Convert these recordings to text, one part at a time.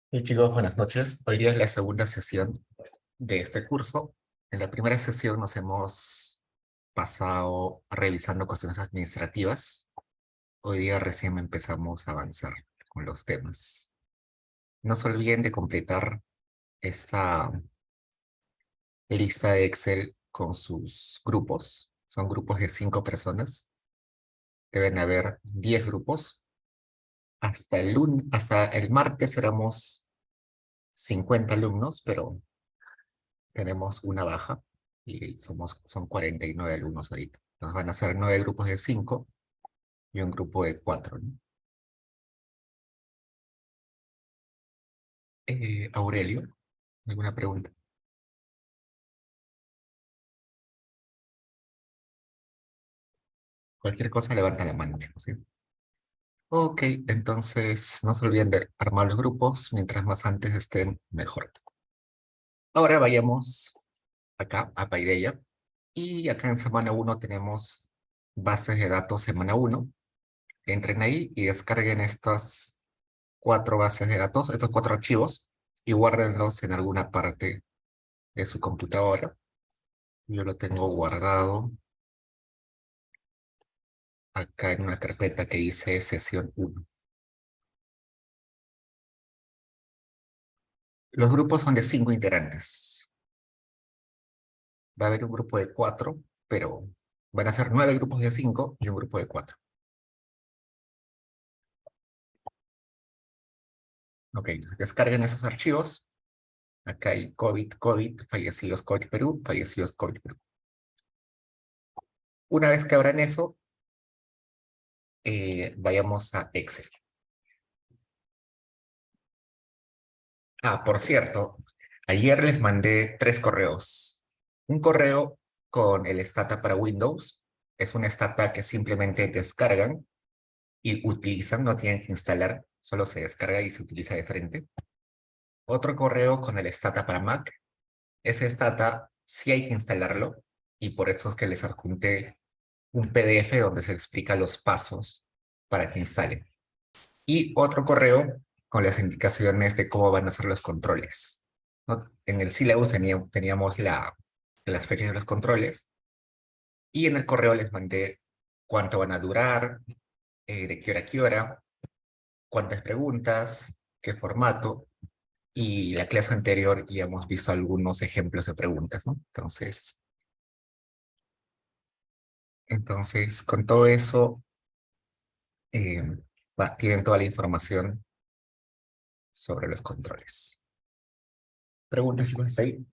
Hey chicos, buenas noches. Hoy día es la segunda sesión de este curso. En la primera sesión nos hemos pasado revisando cuestiones administrativas. Hoy día recién empezamos a avanzar con los temas. No se olviden de completar esta lista de Excel con sus grupos. Son grupos de 5 personas. Deben haber 10 grupos. Hasta el martes éramos 50 alumnos, pero tenemos una baja y son 49 alumnos ahorita. Nos van a hacer 9 grupos de 5 y un grupo de 4, ¿no? Aurelio, ¿alguna pregunta? Cualquier cosa, levanta la mano, ¿sí? Ok, entonces no se olviden de armar los grupos, mientras más antes estén, mejor. Ahora vayamos acá a Paideia, y acá en semana uno tenemos bases de datos semana uno. Entren ahí y descarguen estas 4 bases de datos, estos 4 archivos, y guárdenlos en alguna parte de su computadora. Yo lo tengo guardado acá en una carpeta que dice sesión uno. Los grupos son de 5 integrantes. Va a haber un grupo de 4, pero van a ser 9 grupos de 5 y un grupo de 4. Ok, descarguen esos archivos. Acá hay COVID, fallecidos COVID Perú, fallecidos COVID Perú. Una vez que abran eso, vayamos a Excel. Ah, por cierto, ayer les mandé 3 correos. Un correo con el Stata para Windows. Es una Stata que simplemente descargan y utilizan, no tienen que instalar, solo se descarga y se utiliza de frente. Otro correo con el Stata para Mac. Ese Stata sí hay que instalarlo y por eso es que les adjunté un PDF donde se explica los pasos para que instalen. Y otro correo con las indicaciones de cómo van a ser los controles, ¿no? En el syllabus teníamos las fechas de los controles y en el correo les mandé cuánto van a durar, de qué hora a qué hora, cuántas preguntas, qué formato, y la clase anterior ya hemos visto algunos ejemplos de preguntas, ¿no? Entonces con todo eso, eh, tienen toda la información sobre los controles. ¿Preguntas, chicos, hasta ahí?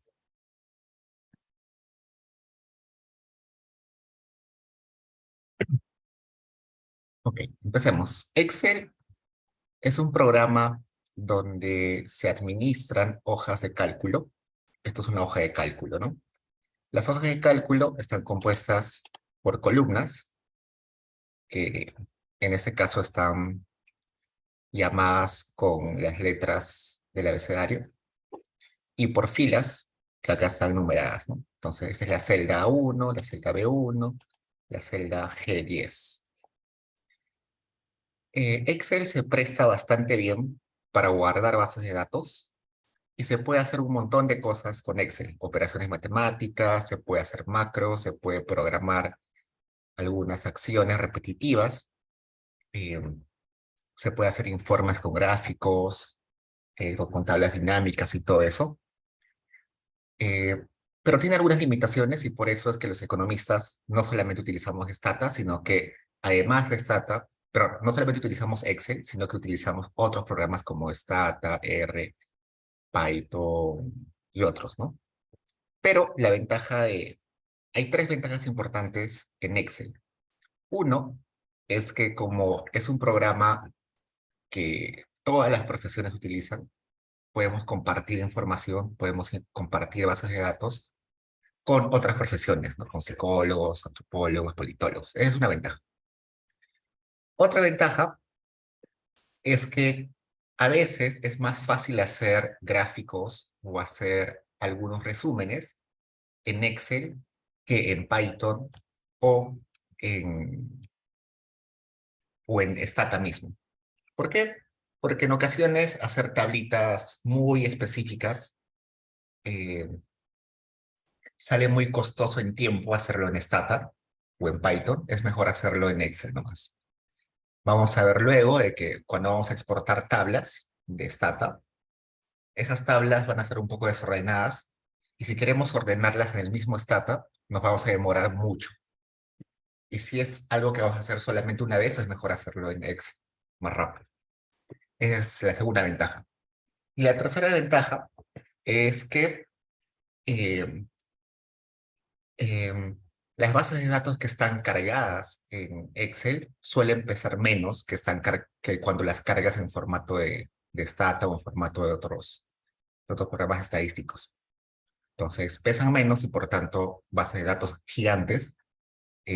Ok, empecemos. Excel es un programa donde se administran hojas de cálculo. Esto es una hoja de cálculo, ¿no? Las hojas de cálculo están compuestas por columnas, que en este caso están llamadas con las letras del abecedario, y por filas, que acá están numeradas, ¿no? Entonces, esta es la celda A1, la celda B1, la celda G10. Excel se presta bastante bien para guardar bases de datos y se puede hacer un montón de cosas con Excel. Operaciones matemáticas, se puede hacer macros, se puede programar algunas acciones repetitivas, eh, se puede hacer informes con gráficos, con tablas dinámicas y todo eso. Eh, pero tiene algunas limitaciones y por eso es que los economistas no solamente utilizamos Stata, sino que además de Stata, pero no solamente utilizamos Excel, sino que utilizamos otros programas como Stata, R, Python y otros, ¿no? Pero hay 3 ventajas importantes en Excel. Uno es que como es un programa que todas las profesiones utilizan, podemos compartir información, podemos compartir bases de datos con otras profesiones, ¿no? Con psicólogos, antropólogos, politólogos. Es una ventaja. Otra ventaja es que a veces es más fácil hacer gráficos o hacer algunos resúmenes en Excel que en Python o en, o en Stata mismo. ¿Por qué? Porque en ocasiones hacer tablitas muy específicas eh, sale muy costoso en tiempo hacerlo en Stata o en Python. Es mejor hacerlo en Excel nomás. Vamos a ver luego de que cuando vamos a exportar tablas de Stata, esas tablas van a ser un poco desordenadas y si queremos ordenarlas en el mismo Stata, nos vamos a demorar mucho. Y si es algo que vamos a hacer solamente una vez, es mejor hacerlo en Excel, más rápido. Esa es la segunda ventaja. Y la tercera ventaja es que eh, eh, las bases de datos que están cargadas en Excel suelen pesar menos que cuando las cargas en formato de Stata o en formato de otros programas estadísticos. Entonces, pesan menos y por tanto, bases de datos gigantes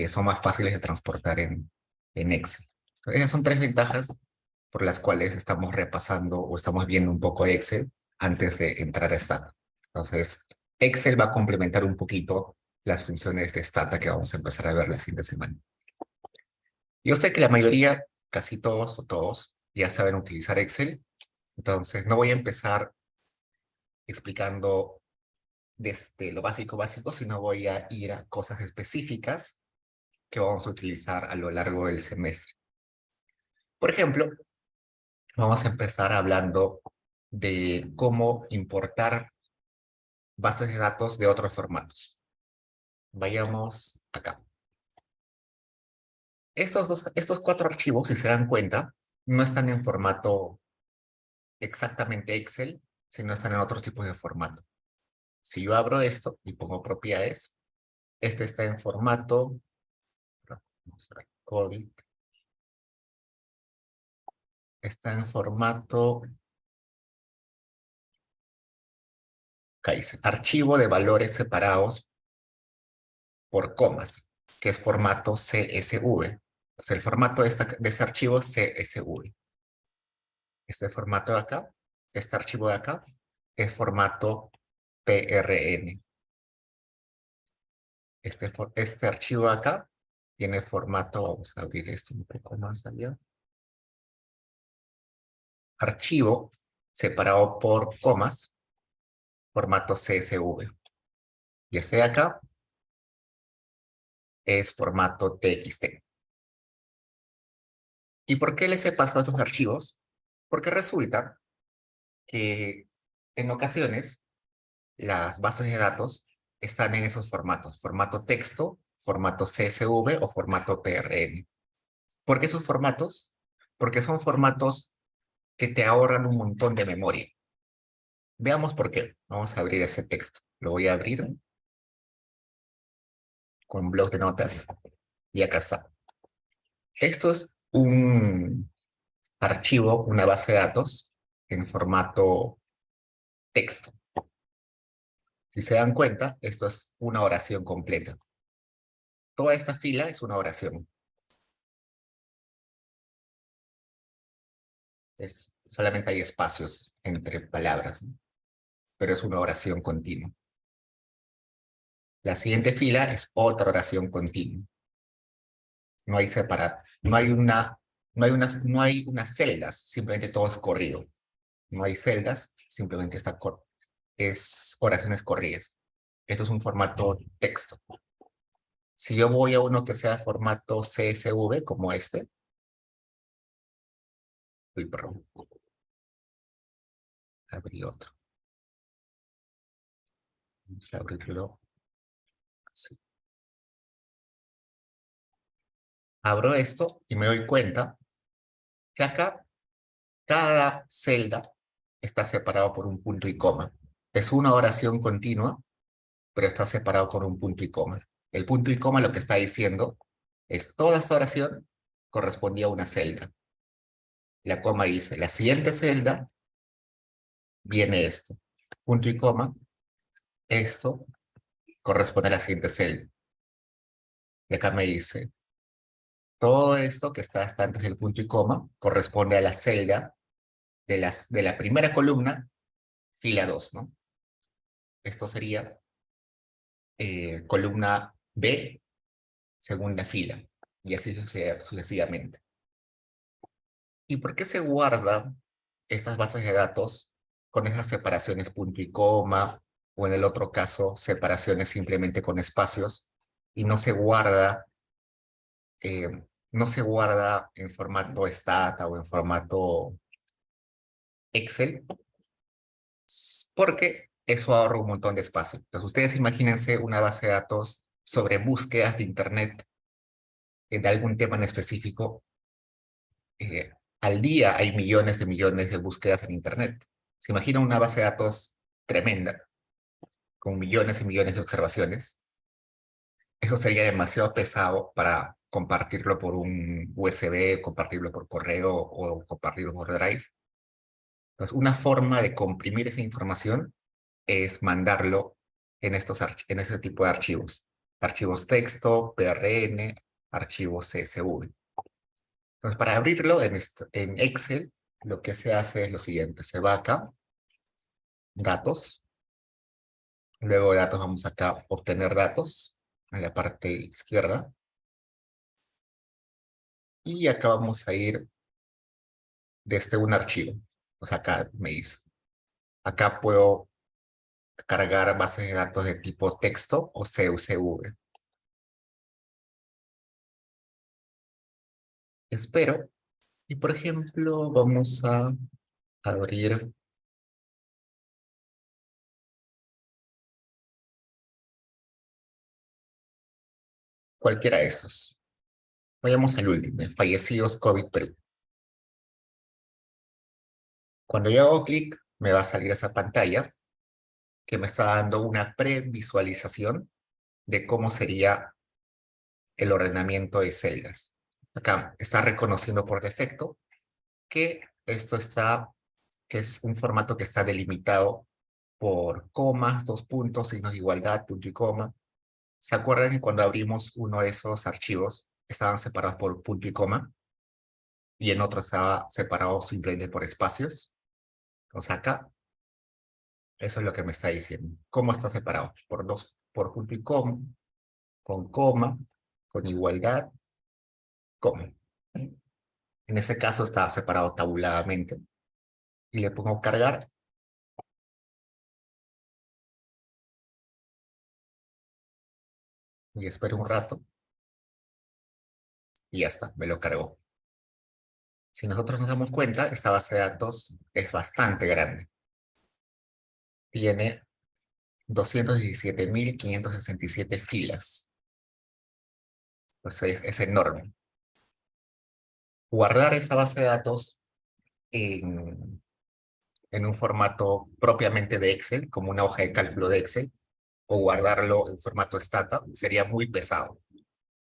son más fáciles de transportar en Excel. Esas son tres ventajas por las cuales estamos repasando o estamos viendo un poco Excel antes de entrar a Stata. Entonces, Excel va a complementar un poquito las funciones de Stata que vamos a empezar a ver la siguiente semana. Yo sé que la mayoría, casi todos o todos, ya saben utilizar Excel, entonces no voy a empezar explicando desde lo básico básico, sino voy a ir a cosas específicas que vamos a utilizar a lo largo del semestre. Por ejemplo, vamos a empezar hablando de cómo importar bases de datos de otros formatos. Vayamos acá. Estos cuatro archivos, si se dan cuenta, no están en formato exactamente Excel, sino están en otros tipos de formato. Si yo abro esto y pongo propiedades, este está en formato, vamos a ver, COVID, está en formato, acá dice, archivo de valores separados por comas, que es formato CSV. O sea, el formato de este archivo es CSV. Este formato de acá, este archivo de acá, es formato PRN. Este archivo de acá tiene formato, vamos a abrir esto un poco más allá. Archivo separado por comas, formato CSV. Y este de acá es formato TXT. ¿Y por qué les he pasado estos archivos? Porque resulta que en ocasiones las bases de datos están en esos formatos, formato texto, formato CSV o formato PRN. ¿Por qué esos formatos? Porque son formatos que te ahorran un montón de memoria. Veamos por qué. Vamos a abrir ese texto. Lo voy a abrir con un bloc de notas y acá está. Esto es un archivo, una base de datos en formato texto. Si se dan cuenta, esto es una oración completa. Toda esta fila es una oración. Solamente hay espacios entre palabras, ¿no? Pero es una oración continua. La siguiente fila es otra oración continua. No hay no hay unas celdas, simplemente todo es corrido. No hay celdas, simplemente es oraciones corridas. Esto es un formato texto. Si yo voy a uno que sea formato CSV, como este, perdón, abrí otro. Vamos a abrirlo así. Abro esto y me doy cuenta que acá cada celda está separado por un punto y coma. Es una oración continua, pero está separado por un punto y coma. El punto y coma lo que está diciendo es toda esta oración correspondía a una celda. La coma dice, la siguiente celda viene esto. Punto y coma, esto corresponde a la siguiente celda. Y acá me dice, todo esto que está hasta antes del punto y coma corresponde a la celda de la primera columna, fila 2, ¿no? Esto sería columna B, segunda fila, y así sucesivamente. ¿Y por qué se guarda estas bases de datos con esas separaciones punto y coma, o en el otro caso, separaciones simplemente con espacios, y eh, no se guarda en formato Stata o en formato Excel, porque eso ahorra un montón de espacio. Entonces, ustedes imagínense una base de datos sobre búsquedas de Internet de algún tema en específico. Al día hay millones de búsquedas en Internet. Se imagina una base de datos tremenda, con millones y millones de observaciones. Eso sería demasiado pesado para compartirlo por un USB, compartirlo por correo o compartirlo por Drive. Entonces, una forma de comprimir esa información es mandarlo en ese tipo de archivos. Archivos texto, PRN, archivos CSV. Entonces, para abrirlo en Excel, lo que se hace es lo siguiente. Se va acá, datos. Luego de datos vamos acá, obtener datos, en la parte izquierda. Y acá vamos a ir desde un archivo. Pues acá me dice. Acá puedo cargar bases de datos de tipo texto o CSV. Espero. Y por ejemplo, vamos a abrir cualquiera de estos. Vayamos al último, fallecidos COVID Perú. Cuando yo hago clic, me va a salir esa pantalla que me está dando una previsualización de cómo sería el ordenamiento de celdas. Acá está reconociendo por defecto que que es un formato que está delimitado por comas, dos puntos, signos de igualdad, punto y coma. ¿Se acuerdan que cuando abrimos uno de esos archivos estaban separados por punto y coma y en otro estaba separado simplemente por espacios? Entonces acá, eso es lo que me está diciendo. ¿Cómo está separado? Por punto y coma, con igualdad, coma. En ese caso está separado tabuladamente. Y le pongo cargar y espero un rato y ya está, me lo cargó. Si nosotros nos damos cuenta, esta base de datos es bastante grande. Tiene 217.567 filas. Pues es enorme. Guardar esa base de datos en, en un formato propiamente de Excel, como una hoja de cálculo de Excel, o guardarlo en formato Stata, sería muy pesado.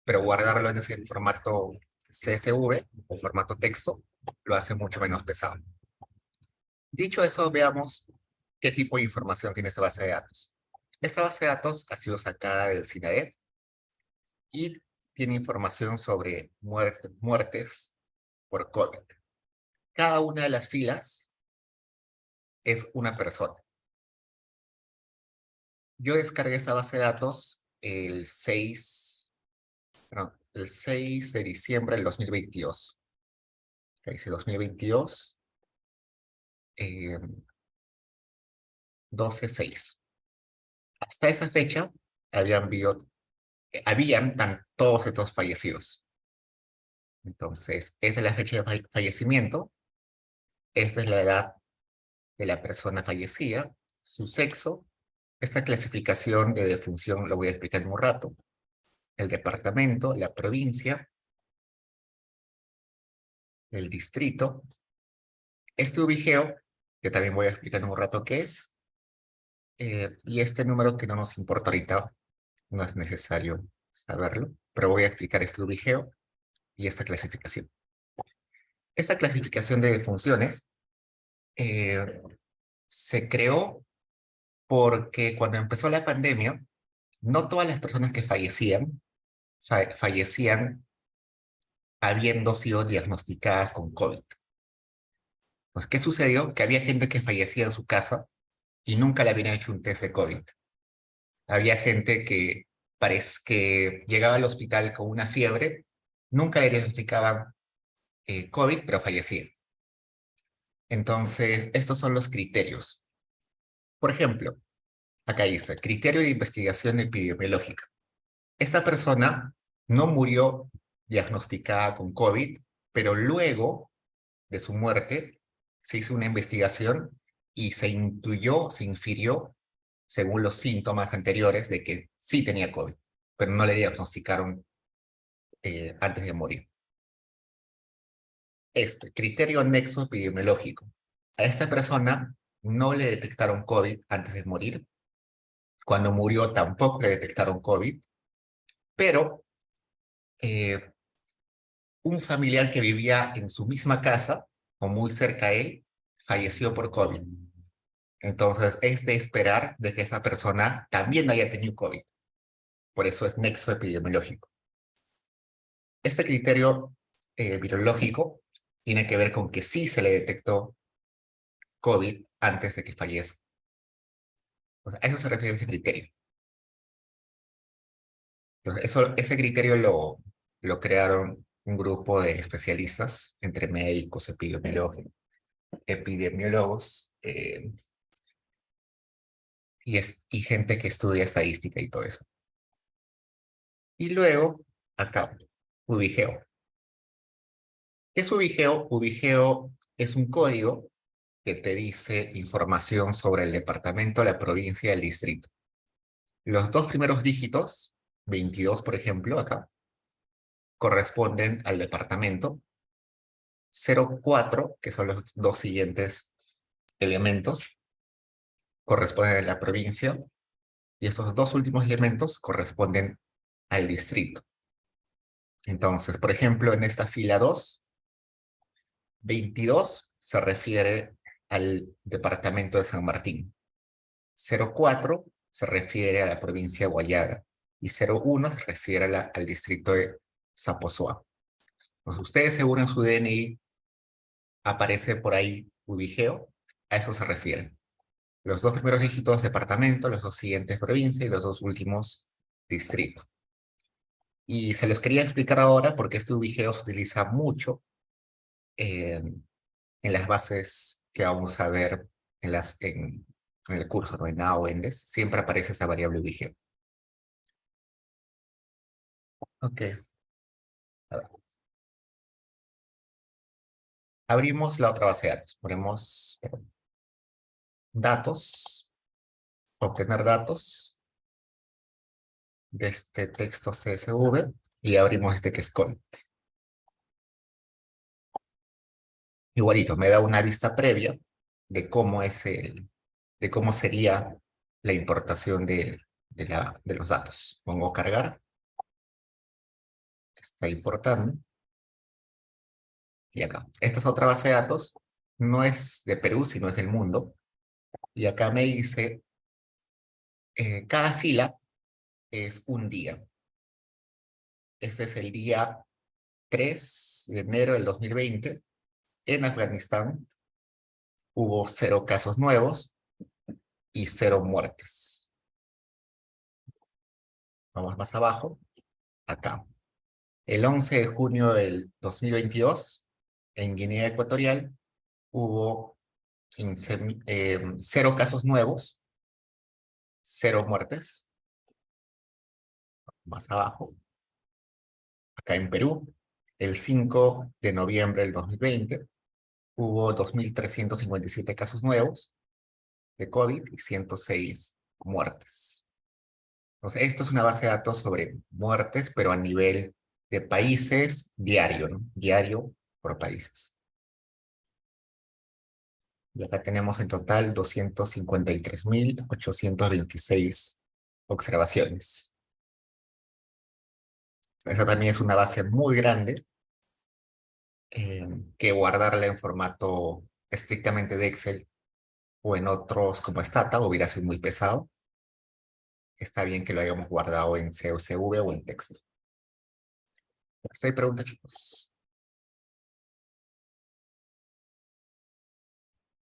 Pero guardarlo en ese formato CSV o formato texto lo hace mucho menos pesado. Dicho eso, veamos qué tipo de información tiene esta base de datos. Esta base de datos ha sido sacada del CINAEP y tiene información sobre muertes por COVID. Cada una de las filas es una persona. Yo descargué esta base de datos el 6 de diciembre del 2022. Dice 2022, 12/6. Hasta esa fecha habían todos estos fallecidos. Entonces, esta es la fecha de fallecimiento, esta es la edad de la persona fallecida, su sexo, esta clasificación de defunción lo voy a explicar en un rato, el departamento, la provincia, el distrito, este ubigeo, que también voy a explicar en un rato qué es, y este número que no nos importa ahorita, no es necesario saberlo, pero voy a explicar este ubigeo y esta clasificación. Esta clasificación de funciones eh, se creó porque cuando empezó la pandemia, no todas las personas que fallecían habiendo sido diagnosticadas con COVID. Pues, ¿qué sucedió? Que había gente que fallecía en su casa y nunca le habían hecho un test de COVID. Había gente que llegaba al hospital con una fiebre, nunca le diagnosticaban COVID, pero fallecía. Entonces, estos son los criterios. Por ejemplo, acá dice, criterio de investigación epidemiológica. Esta persona no murió diagnosticada con COVID, pero luego de su muerte se hizo una investigación y se intuyó, se infirió, según los síntomas anteriores, de que sí tenía COVID, pero no le diagnosticaron antes de morir. Este criterio nexo epidemiológico. A esta persona no le detectaron COVID antes de morir. Cuando murió tampoco le detectaron COVID, pero eh, un familiar que vivía en su misma casa o muy cerca a él falleció por COVID. Entonces es de esperar de que esa persona también haya tenido COVID. Por eso es nexo epidemiológico. Este criterio virológico tiene que ver con que sí se le detectó COVID antes de que fallezca. O sea, a eso se refiere ese criterio. Entonces, ese criterio lo crearon un grupo de especialistas, entre médicos, epidemiólogos y gente que estudia estadística y todo eso. Y luego, acá, Ubigeo. ¿Qué es Ubigeo? Ubigeo es un código que te dice información sobre el departamento, la provincia y el distrito. Los dos primeros dígitos, 22 por ejemplo, acá, corresponden al departamento. 04, que son los dos siguientes elementos, corresponden a la provincia. Y estos dos últimos elementos corresponden al distrito. Entonces, por ejemplo, en esta fila 2, 22 se refiere al departamento de San Martín. 04 se refiere a la provincia de Guayaga. Y 01 se refiere al distrito de Zaposoa. Entonces, ustedes según en su DNI aparece por ahí Ubigeo, a eso se refiere. Los dos primeros dígitos departamento, los dos siguientes provincia y los dos últimos distrito. Y se los quería explicar ahora porque este Ubigeo se utiliza mucho en las bases que vamos a ver en el curso, ¿no? En A o en DES, siempre aparece esa variable Ubigeo. Ok, a ver. Abrimos la otra base de datos. Ponemos datos, obtener datos de este texto CSV y abrimos este que es Colt. Igualito, me da una vista previa de cómo de cómo sería la importación de los datos. Pongo cargar, está importando, y acá. Esta es otra base de datos, no es de Perú, sino es del mundo. Y acá me dice, cada fila es un día. Este es el día 3 de enero del 2020. En Afganistán hubo 0 casos nuevos y 0 muertes. Vamos más abajo, acá. El 11 de junio del 2022, en Guinea Ecuatorial, hubo 0 casos nuevos, 0 muertes. Más abajo, acá en Perú, el 5 de noviembre del 2020, hubo 2.357 casos nuevos de COVID y 106 muertes. Entonces, esto es una base de datos sobre muertes, pero a nivel de países diario, ¿no? Diario por países. Y acá tenemos en total 253.826 observaciones. Esa también es una base muy grande que guardarla en formato estrictamente de Excel o en otros como Stata hubiera sido muy pesado. Está bien que lo hayamos guardado en CSV o en texto. ¿Hasta ahí preguntas, chicos?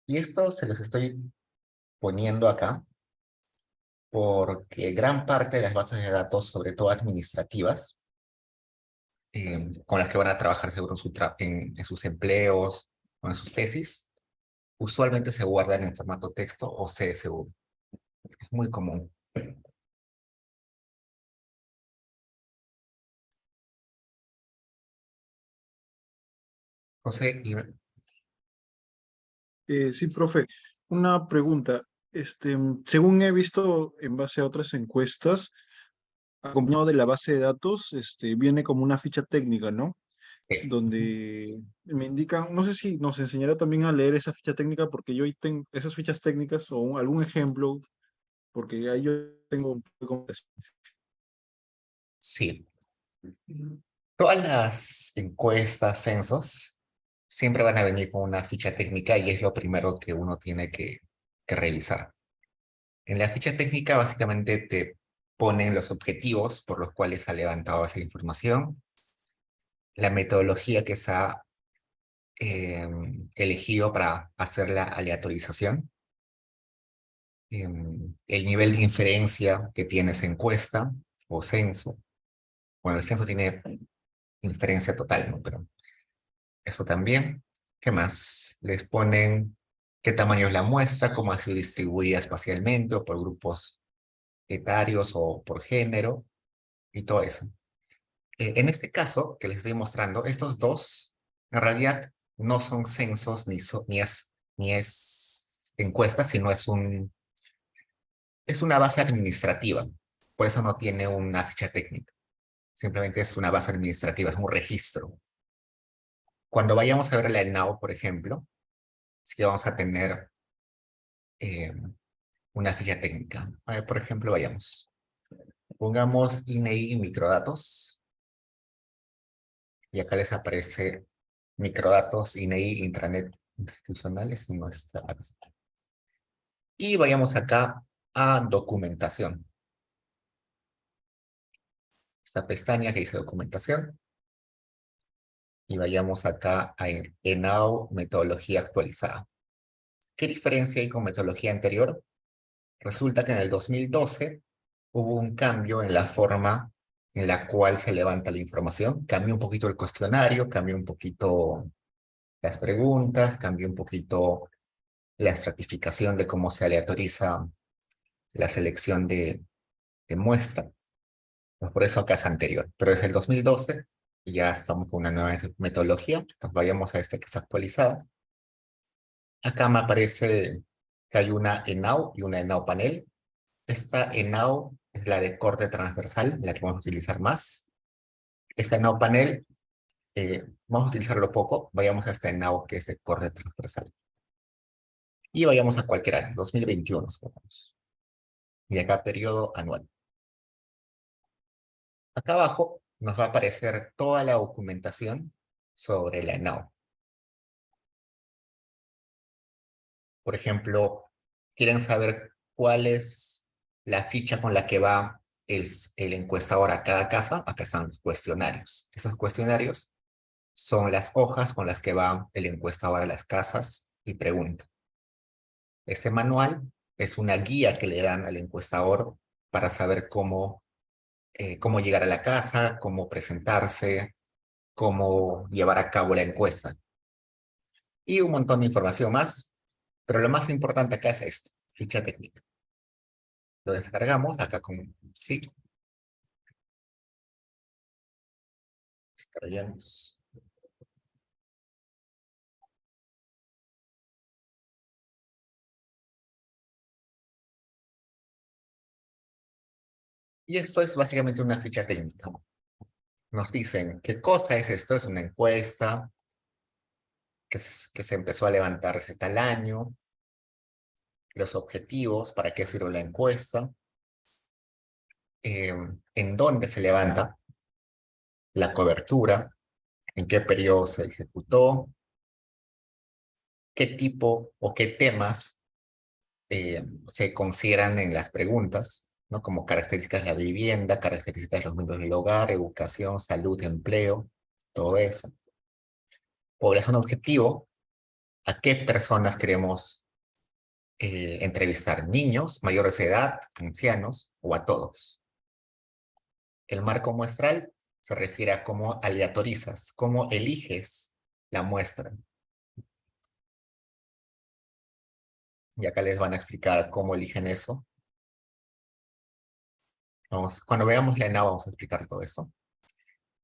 Y esto se los estoy poniendo acá porque gran parte de las bases de datos, sobre todo administrativas, con las que van a trabajar seguro en sus empleos o en sus tesis, Usualmente se guardan en formato texto o CSV. Es muy común. José, Sí, profe, una pregunta. Según he visto en base a otras encuestas, acompañado de la base de datos, viene como una ficha técnica, ¿no? sí. Donde me indican, no sé si nos enseñará también a leer esa ficha técnica, porque yo ahí tengo esas fichas técnicas o algún ejemplo, porque ahí yo tengo un poco de... Sí. Todas las encuestas, censos, siempre van a venir con una ficha técnica y es lo primero que uno tiene que revisar. En la ficha técnica básicamente te ponen los objetivos por los cuales ha levantado esa información, la metodología que se ha eh, elegido para hacer la aleatorización, el nivel de inferencia que tiene esa encuesta o censo. Bueno, el censo tiene inferencia total, ¿no? Pero eso también. ¿Qué más? Les ponen qué tamaño es la muestra, cómo ha sido distribuida espacialmente o por grupos etarios o por género y todo eso. En este caso que les estoy mostrando, estos dos en realidad no son censos ni es encuesta, sino es una base administrativa. Por eso no tiene una ficha técnica. Simplemente es una base administrativa, es un registro. Cuando vayamos a ver la ENAO, por ejemplo, sí vamos a tener eh, una ficha técnica. A ver, por ejemplo, vayamos. Pongamos INEI y microdatos. Y acá les aparece microdatos, INEI, intranet institucionales y nuestra. Y vayamos acá a documentación. Esta pestaña que dice documentación. Y vayamos acá a ENAO, metodología actualizada. ¿Qué diferencia hay con metodología anterior? Resulta que en el 2012 hubo un cambio en la forma en la cual se levanta la información. Cambió un poquito el cuestionario, cambió un poquito las preguntas, cambió un poquito la estratificación de cómo se aleatoriza la selección de muestra. Pues por eso acá es anterior, pero es el 2012 y ya estamos con una nueva metodología. Entonces vayamos a esta que es actualizada. Acá me aparece que hay una ENAU y una ENAU panel. Esta ENAU es la de corte transversal, la que vamos a utilizar más. Esta ENAU panel, vamos a utilizarlo poco. Vayamos a esta ENAU que es de corte transversal. Y vayamos a cualquier año, 2021, supongamos. Y acá periodo anual. Acá abajo nos va a aparecer toda la documentación sobre la ENAU. Por ejemplo, quieren saber cuál es la ficha con la que va el encuestador a cada casa. Acá están los cuestionarios. Esos cuestionarios son las hojas con las que va el encuestador a las casas y pregunta. Este manual es una guía que le dan al encuestador para saber cómo llegar a la casa, cómo presentarse, cómo llevar a cabo la encuesta. Y un montón de información más, pero lo más importante acá es esto, ficha técnica. Lo descargamos acá con sí, descargamos. Y esto es básicamente una ficha técnica. Nos dicen, ¿qué cosa es esto? Es una encuesta que se empezó a levantarse tal año, los objetivos, para qué sirve la encuesta, eh, en dónde se levanta, la cobertura, en qué periodo se ejecutó, qué tipo o qué temas se consideran en las preguntas, ¿no? Como características de la vivienda, características de los miembros del hogar, educación, salud, empleo, todo eso. Población objetivo, ¿a qué personas queremos entrevistar? ¿Niños, mayores de edad, ancianos o a todos? El marco muestral se refiere a cómo aleatorizas, cómo eliges la muestra. Y acá les van a explicar cómo eligen eso. Cuando veamos la ENA vamos a explicar todo esto.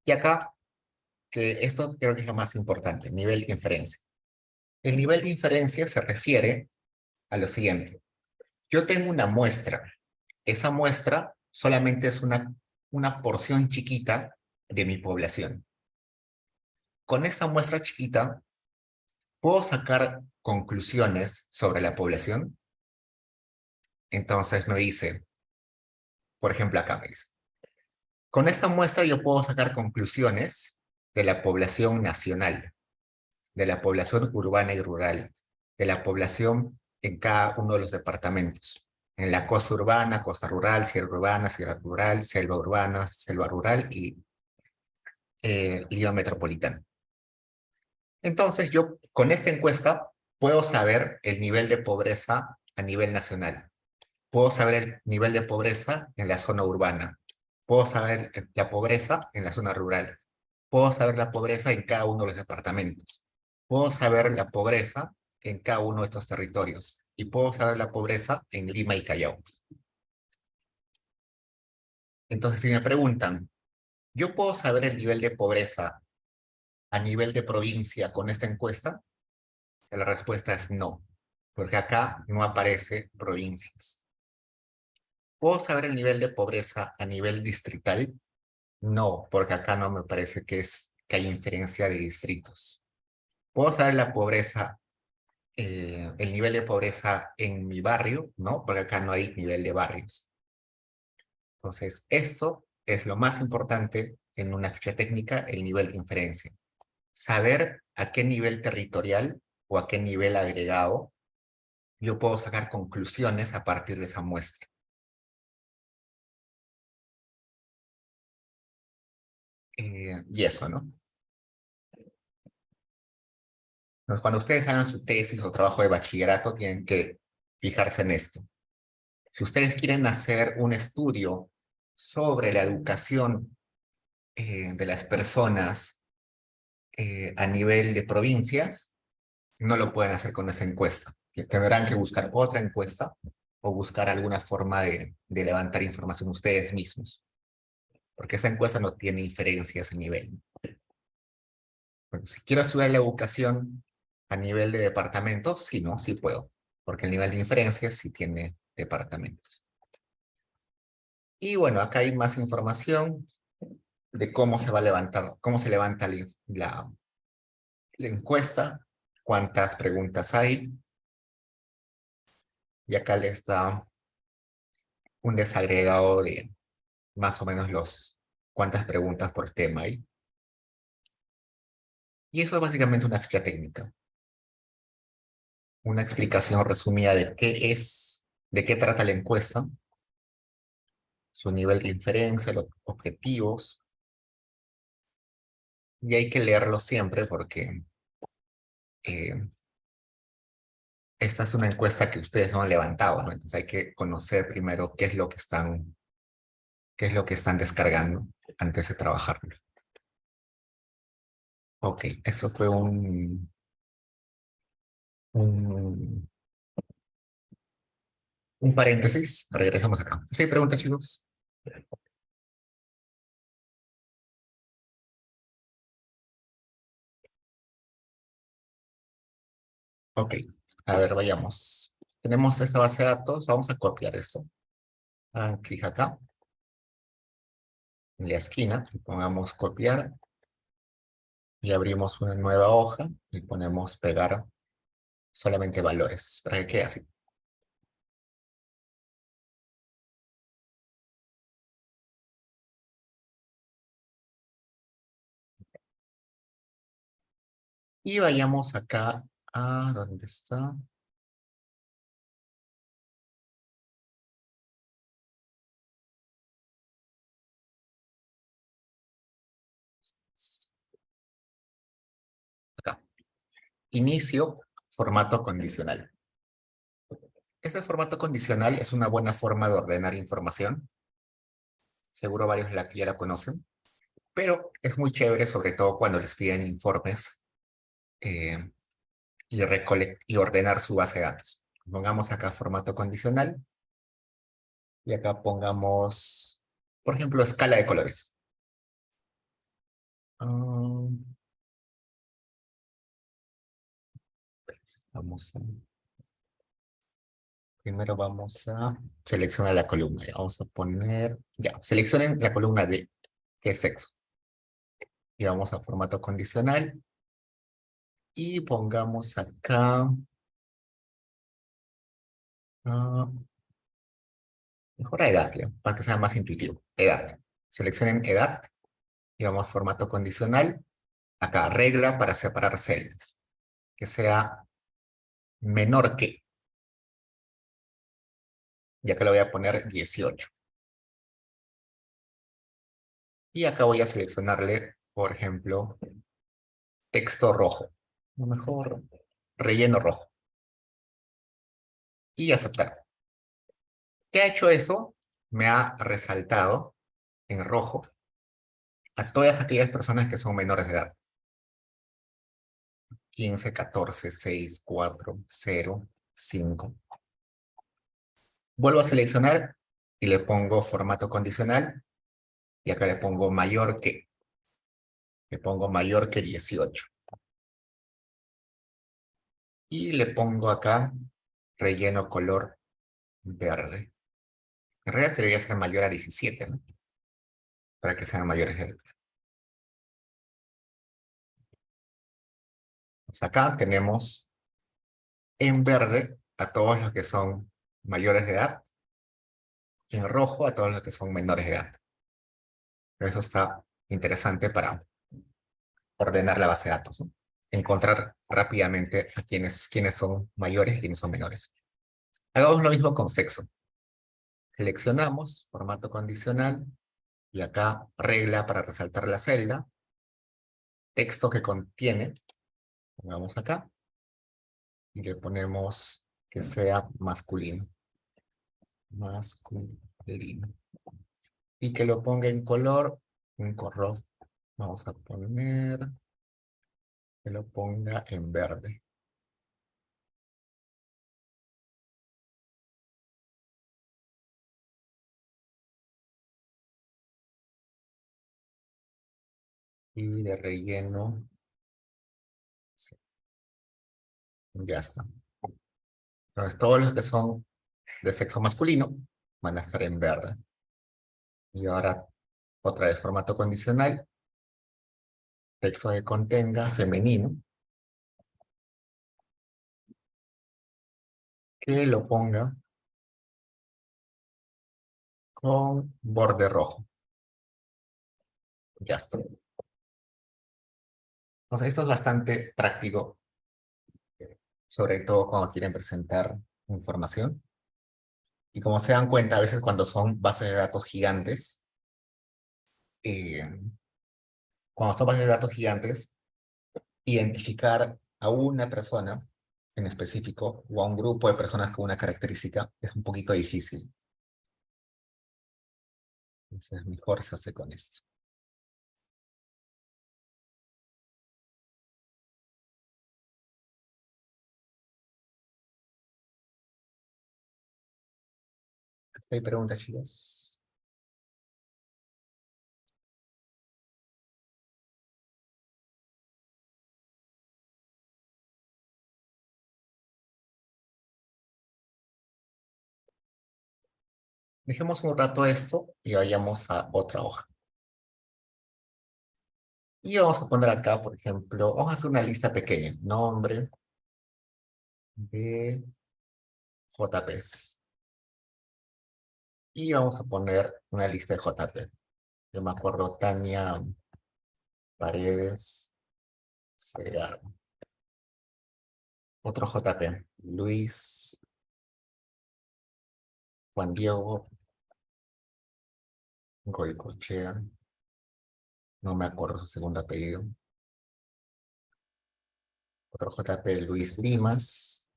Y acá, que esto creo que es lo más importante, nivel de inferencia. El nivel de inferencia se refiere a lo siguiente. Yo tengo una muestra. Esa muestra solamente es una porción chiquita de mi población. Con esta muestra chiquita, ¿puedo sacar conclusiones sobre la población? Entonces me dice, por ejemplo, acá me dice, con esta muestra yo puedo sacar conclusiones de la población nacional, de la población urbana y rural, de la población en cada uno de los departamentos. En la costa urbana, costa rural, sierra rural, selva rural y Lima metropolitana. Entonces yo con esta encuesta puedo saber el nivel de pobreza a nivel nacional. Puedo saber el nivel de pobreza en la zona urbana. Puedo saber la pobreza en la zona rural. Puedo saber la pobreza en cada uno de los departamentos. Puedo saber la pobreza en cada uno de estos territorios. Y puedo saber la pobreza en Lima y Callao. Entonces, si me preguntan, ¿yo puedo saber el nivel de pobreza a nivel de provincia con esta encuesta? La respuesta es no, porque acá no aparece provincias. ¿Puedo saber el nivel de pobreza a nivel distrital? No, porque acá no me parece que hay inferencia de distritos. ¿Puedo saber la pobreza, el nivel de pobreza en mi barrio? No, porque acá no hay nivel de barrios. Entonces, esto es lo más importante en una ficha técnica, el nivel de inferencia. Saber a qué nivel territorial o a qué nivel agregado yo puedo sacar conclusiones a partir de esa muestra. Y eso, ¿no? Entonces, cuando ustedes hagan su tesis o trabajo de bachillerato, tienen que fijarse en esto. Si ustedes quieren hacer un estudio sobre la educación de las personas a nivel de provincias, no lo pueden hacer con esa encuesta. Tendrán que buscar otra encuesta o buscar alguna forma de levantar información ustedes mismos, porque esa encuesta no tiene inferencias a nivel. Bueno, si quiero estudiar la educación a nivel de departamentos, sí, no, sí puedo, porque el nivel de inferencias sí tiene departamentos. Y bueno, acá hay más información de cómo se va a levantar, cómo se levanta la encuesta, cuántas preguntas hay. Y acá les da un desagregado de más o menos cuántas preguntas por tema hay. Y eso es básicamente una ficha técnica. Una explicación resumida de de qué trata la encuesta, su nivel de inferencia, los objetivos. Y hay que leerlo siempre porque eh, esta es una encuesta que ustedes no han levantado, ¿no? Entonces hay que conocer primero qué es lo que están descargando antes de trabajarlo. Ok, eso fue un, un paréntesis. Regresamos acá. ¿Sí hay preguntas, chicos? Ok, a ver, vayamos. Tenemos esta base de datos, vamos a copiar esto. Hagan clic acá, en la esquina, y pongamos copiar, y abrimos una nueva hoja, y ponemos pegar solamente valores, para que quede así. Y vayamos acá a, ¿dónde está? Acá. Inicio, formato condicional. Este formato condicional es una buena forma de ordenar información. Seguro varios ya la conocen. Pero es muy chévere, sobre todo cuando les piden informes y ordenar su base de datos. Pongamos acá formato condicional y acá pongamos, por ejemplo, escala de colores. Ah, vamos a, primero vamos a seleccionar la columna. Ya, vamos a poner, ya, seleccionen la columna D, que es sexo. Y vamos a formato condicional y pongamos acá, ah, mejor a edad, ya, para que sea más intuitivo. Edad. Seleccionen edad y vamos a formato condicional. Acá, regla para separar celdas. Que sea menor que. Ya que le voy a poner 18. Y acá voy a seleccionarle, por ejemplo, texto rojo. A lo mejor relleno rojo. Y aceptar. ¿Qué ha hecho eso? Me ha resaltado en rojo a todas aquellas personas que son menores de edad. 15, 14, 6, 4, 0, 5. Vuelvo a seleccionar y le pongo formato condicional. Y acá le pongo mayor que. Le pongo mayor que 18. Y le pongo acá relleno color verde. En realidad debería ser mayor a 17, ¿no? Para que sean mayores de edad. Pues acá tenemos en verde a todos los que son mayores de edad y en rojo a todos los que son menores de edad. Eso está interesante para ordenar la base de datos, ¿no? Encontrar rápidamente a quiénes son mayores y quiénes son menores. Hagamos lo mismo con sexo. Seleccionamos formato condicional y acá regla para resaltar la celda, texto que contiene, pongamos acá, y le ponemos que sea masculino. Masculino. Y que lo ponga en color, un color, vamos a poner, que lo ponga en verde. Y de relleno, sí, ya está. Entonces todos los que son de sexo masculino van a estar en verde. Y ahora otra vez formato condicional, texto que contenga femenino, que lo ponga con borde rojo. Ya está. Entonces esto es bastante práctico, sobre todo cuando quieren presentar información. Y como se dan cuenta, a veces cuando son bases de datos gigantes, eh, cuando son bases de datos gigantes, identificar a una persona en específico o a un grupo de personas con una característica es un poquito difícil. Entonces mejor se hace con esto. ¿Hay preguntas, chicos? Dejemos un rato esto y vayamos a otra hoja. Y vamos a poner acá, por ejemplo, vamos a hacer una lista pequeña. Nombre de JPs. Y vamos a poner una lista de JP. Yo me acuerdo Tania Paredes Segarra. Otro JP. Luis Juan Diego Goicochea. No me acuerdo su segundo apellido. Otro JP Luis Limas.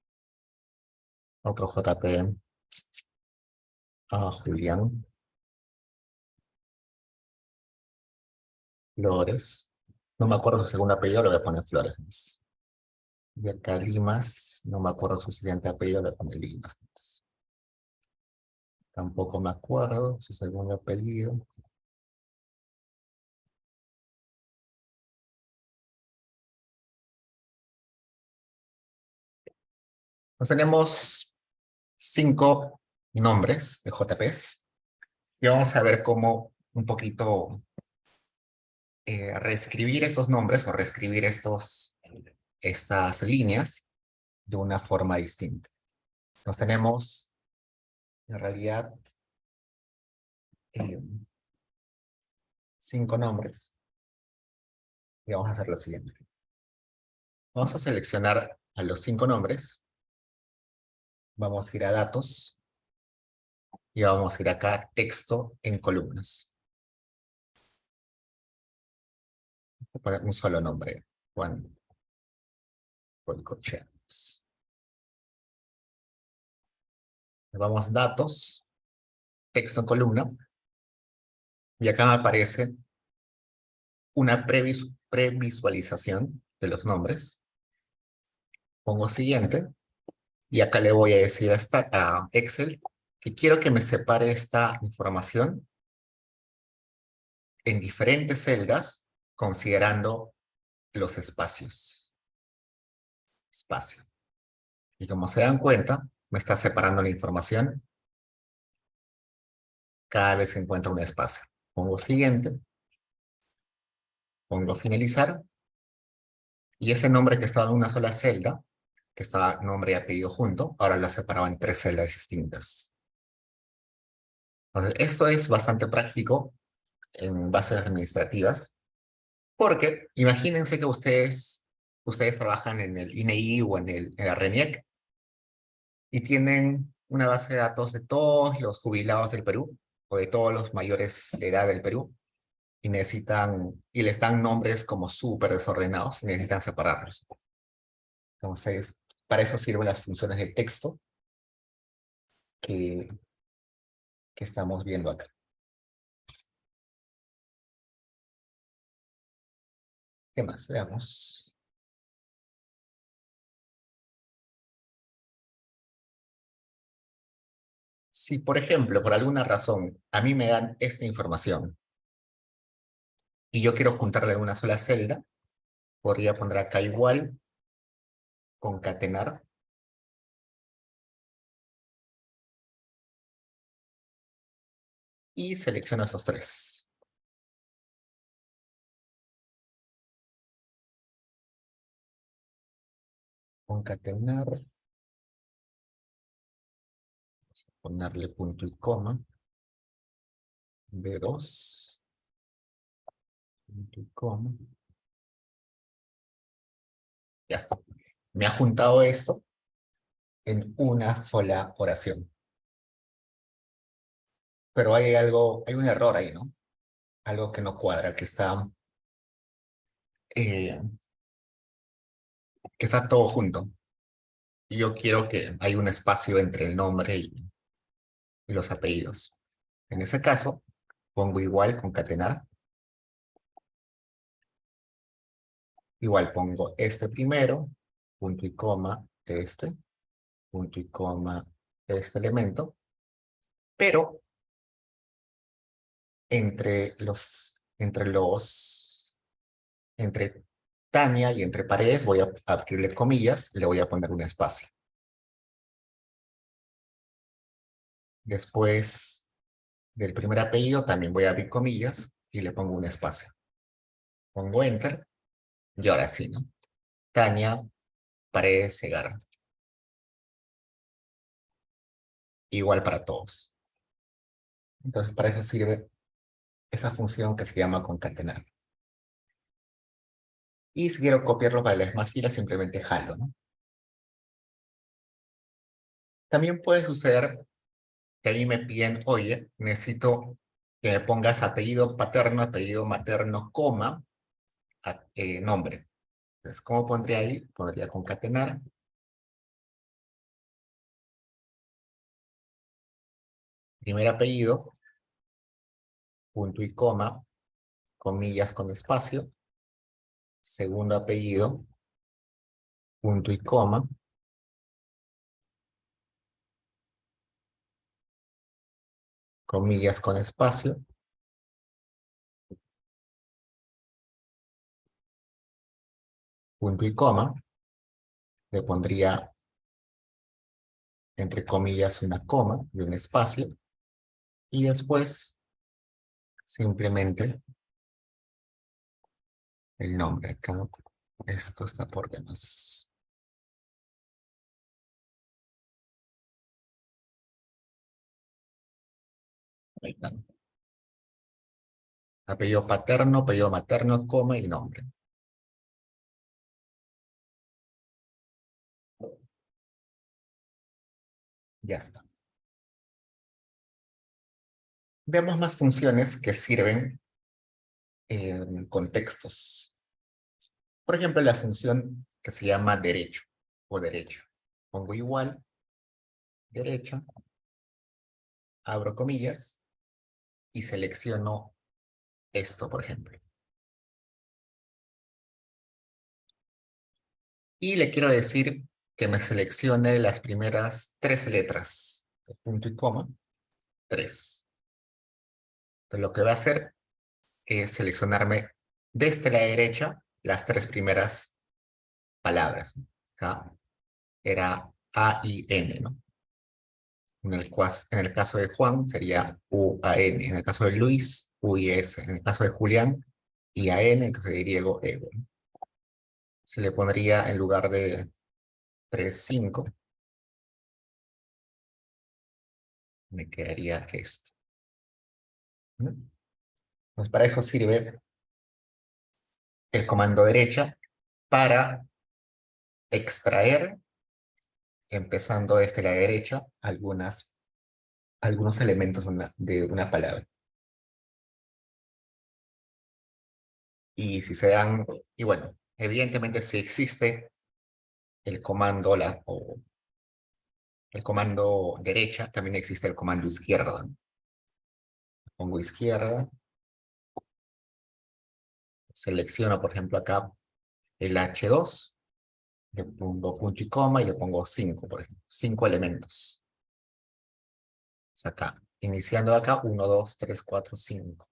Otro JP Julián Flores. No me acuerdo su segundo apellido, le voy a poner Flores. Y acá Limas, no me acuerdo su siguiente apellido, le pone Limas. Tampoco me acuerdo su segundo apellido. Pues tenemos 5 nombres de JPs y vamos a ver cómo un poquito reescribir esos nombres o reescribir estas líneas de una forma distinta. Entonces tenemos, en realidad, 5 nombres y vamos a hacer lo siguiente. Vamos a seleccionar a los 5 nombres, vamos a ir a datos y vamos a ir acá a texto en columnas. Voy a poner un solo nombre, Juan Colcochanos. Vamos a datos, texto en columna, y acá me aparece una previsualización de los nombres. Pongo siguiente, y acá le voy a decir a Excel que quiero que me separe esta información en diferentes celdas, considerando los espacios. Espacio. Y como se dan cuenta, me está separando la información cada vez que encuentra un espacio. Pongo siguiente, pongo finalizar, y ese nombre que estaba en una sola celda, que estaba nombre y apellido junto, ahora lo separaba en 3 celdas distintas. Entonces, esto es bastante práctico en bases administrativas, porque imagínense que ustedes trabajan en el INEI o en el RENIEC y tienen una base de datos de todos los jubilados del Perú o de todos los mayores de edad del Perú y les dan nombres como súper desordenados y necesitan separarlos. Entonces, para eso sirven las funciones de texto que, que estamos viendo acá. ¿Qué más? Veamos. Si, por ejemplo, por alguna razón, a mí me dan esta información y yo quiero juntarla en una sola celda, podría poner acá igual, concatenar, y selecciono esos 3. Concatenar, ponerle punto y coma, B2, punto y coma, ya está. Me ha juntado esto en una sola oración. Pero hay un error ahí, ¿no? Algo que no cuadra, eh, que está todo junto. Yo quiero que haya un espacio entre el nombre y los apellidos. En ese caso, pongo igual, concatenar. Igual pongo este primero, punto y coma, este, punto y coma, este elemento. Pero entre Tania y entre paredes voy a abrirle comillas, le voy a poner un espacio. Después del primer apellido también voy a abrir comillas y le pongo un espacio. Pongo enter y ahora sí, ¿no? Tania Paredes Segarra. Igual para todos. Entonces para eso sirve esa función que se llama concatenar. Y si quiero copiarlo para las demás filas, simplemente jalo, ¿no? También puede suceder que a mí me piden, oye, necesito que me pongas apellido paterno, apellido materno, coma, nombre. Entonces, ¿cómo pondría ahí? Podría concatenar. Primer apellido, punto y coma, comillas con espacio. Segundo apellido, punto y coma, comillas con espacio, punto y coma, le pondría entre comillas una coma y un espacio, y después simplemente el nombre acá. Esto está por demás. Ahí está. Apellido paterno, apellido materno, coma y nombre. Ya está. Veamos más funciones que sirven en contextos. Por ejemplo, la función que se llama derecho o derecha. Pongo igual, derecha, abro comillas y selecciono esto, por ejemplo. Y le quiero decir que me seleccione las primeras 3 letras, punto y coma, 3. Entonces lo que va a hacer es seleccionarme desde la derecha las 3 primeras palabras. Acá era A y N, ¿no? En el caso de Juan sería U-A-N. En el caso de Luis, U y S. En el caso de Julián, I-A-N. En el caso de Diego, Ego. Se le pondría en lugar de 3, 5. Me quedaría esto. ¿No? Pues para eso sirve el comando derecha para extraer, empezando desde la derecha, algunos elementos de una palabra. Y si se dan, y bueno, evidentemente si existe el comando, o el comando derecha, también existe el comando izquierda, ¿no? Pongo izquierda, selecciono, por ejemplo, acá el H2, le pongo punto y coma y le pongo 5, por ejemplo. 5 elementos. O sea, acá, iniciando acá, 1, 2, 3, 4, 5.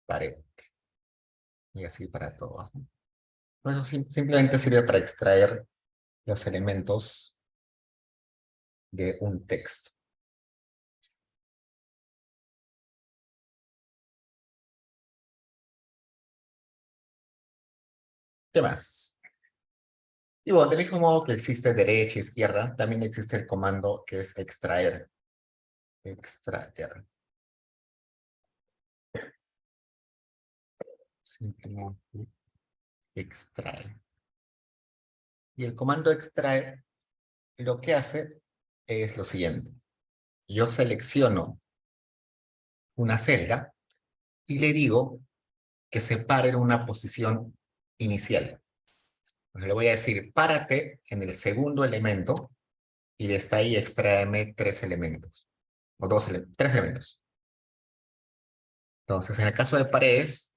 Pared. Y así para todos, ¿no? Eso simplemente sirve para extraer los elementos de un texto. ¿Qué más? Y bueno, del mismo modo que existe derecha e izquierda, también existe el comando que es extraer. Extraer. Simplemente extrae. Y el comando extrae lo que hace es lo siguiente. Yo selecciono una celda y le digo que se pare en una posición inicial. Pues le voy a decir, párate en el segundo elemento y desde ahí extráeme 3 elementos. O 3 elementos. Entonces, en el caso de paredes,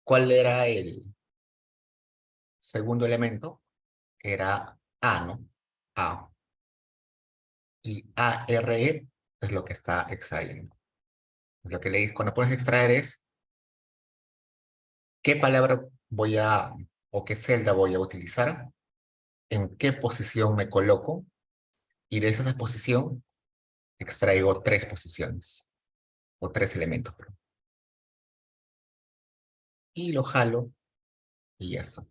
¿cuál era el segundo elemento? Era A, ¿no? A. Y ARE es lo que está extrayendo. Lo que le dice cuando pones extraer es qué palabra o qué celda voy a utilizar, en qué posición me coloco, y de esa posición extraigo 3 posiciones, o 3 elementos. Y lo jalo, y ya está.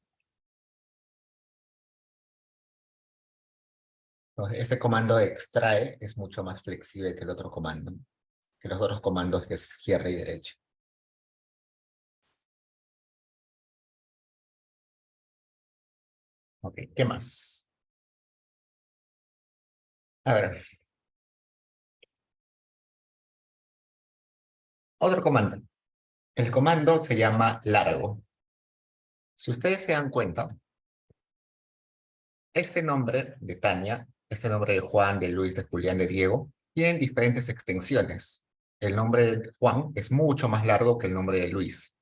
Entonces, este comando de extrae es mucho más flexible que el otro comando, que los otros comandos que es izquierda y derecha. Ok, ¿qué más? A ver, otro comando. El comando se llama largo. Si ustedes se dan cuenta, este nombre de Tania, este nombre de Juan, de Luis, de Julián, de Diego, tienen diferentes extensiones. El nombre de Juan es mucho más largo que el nombre de Luis.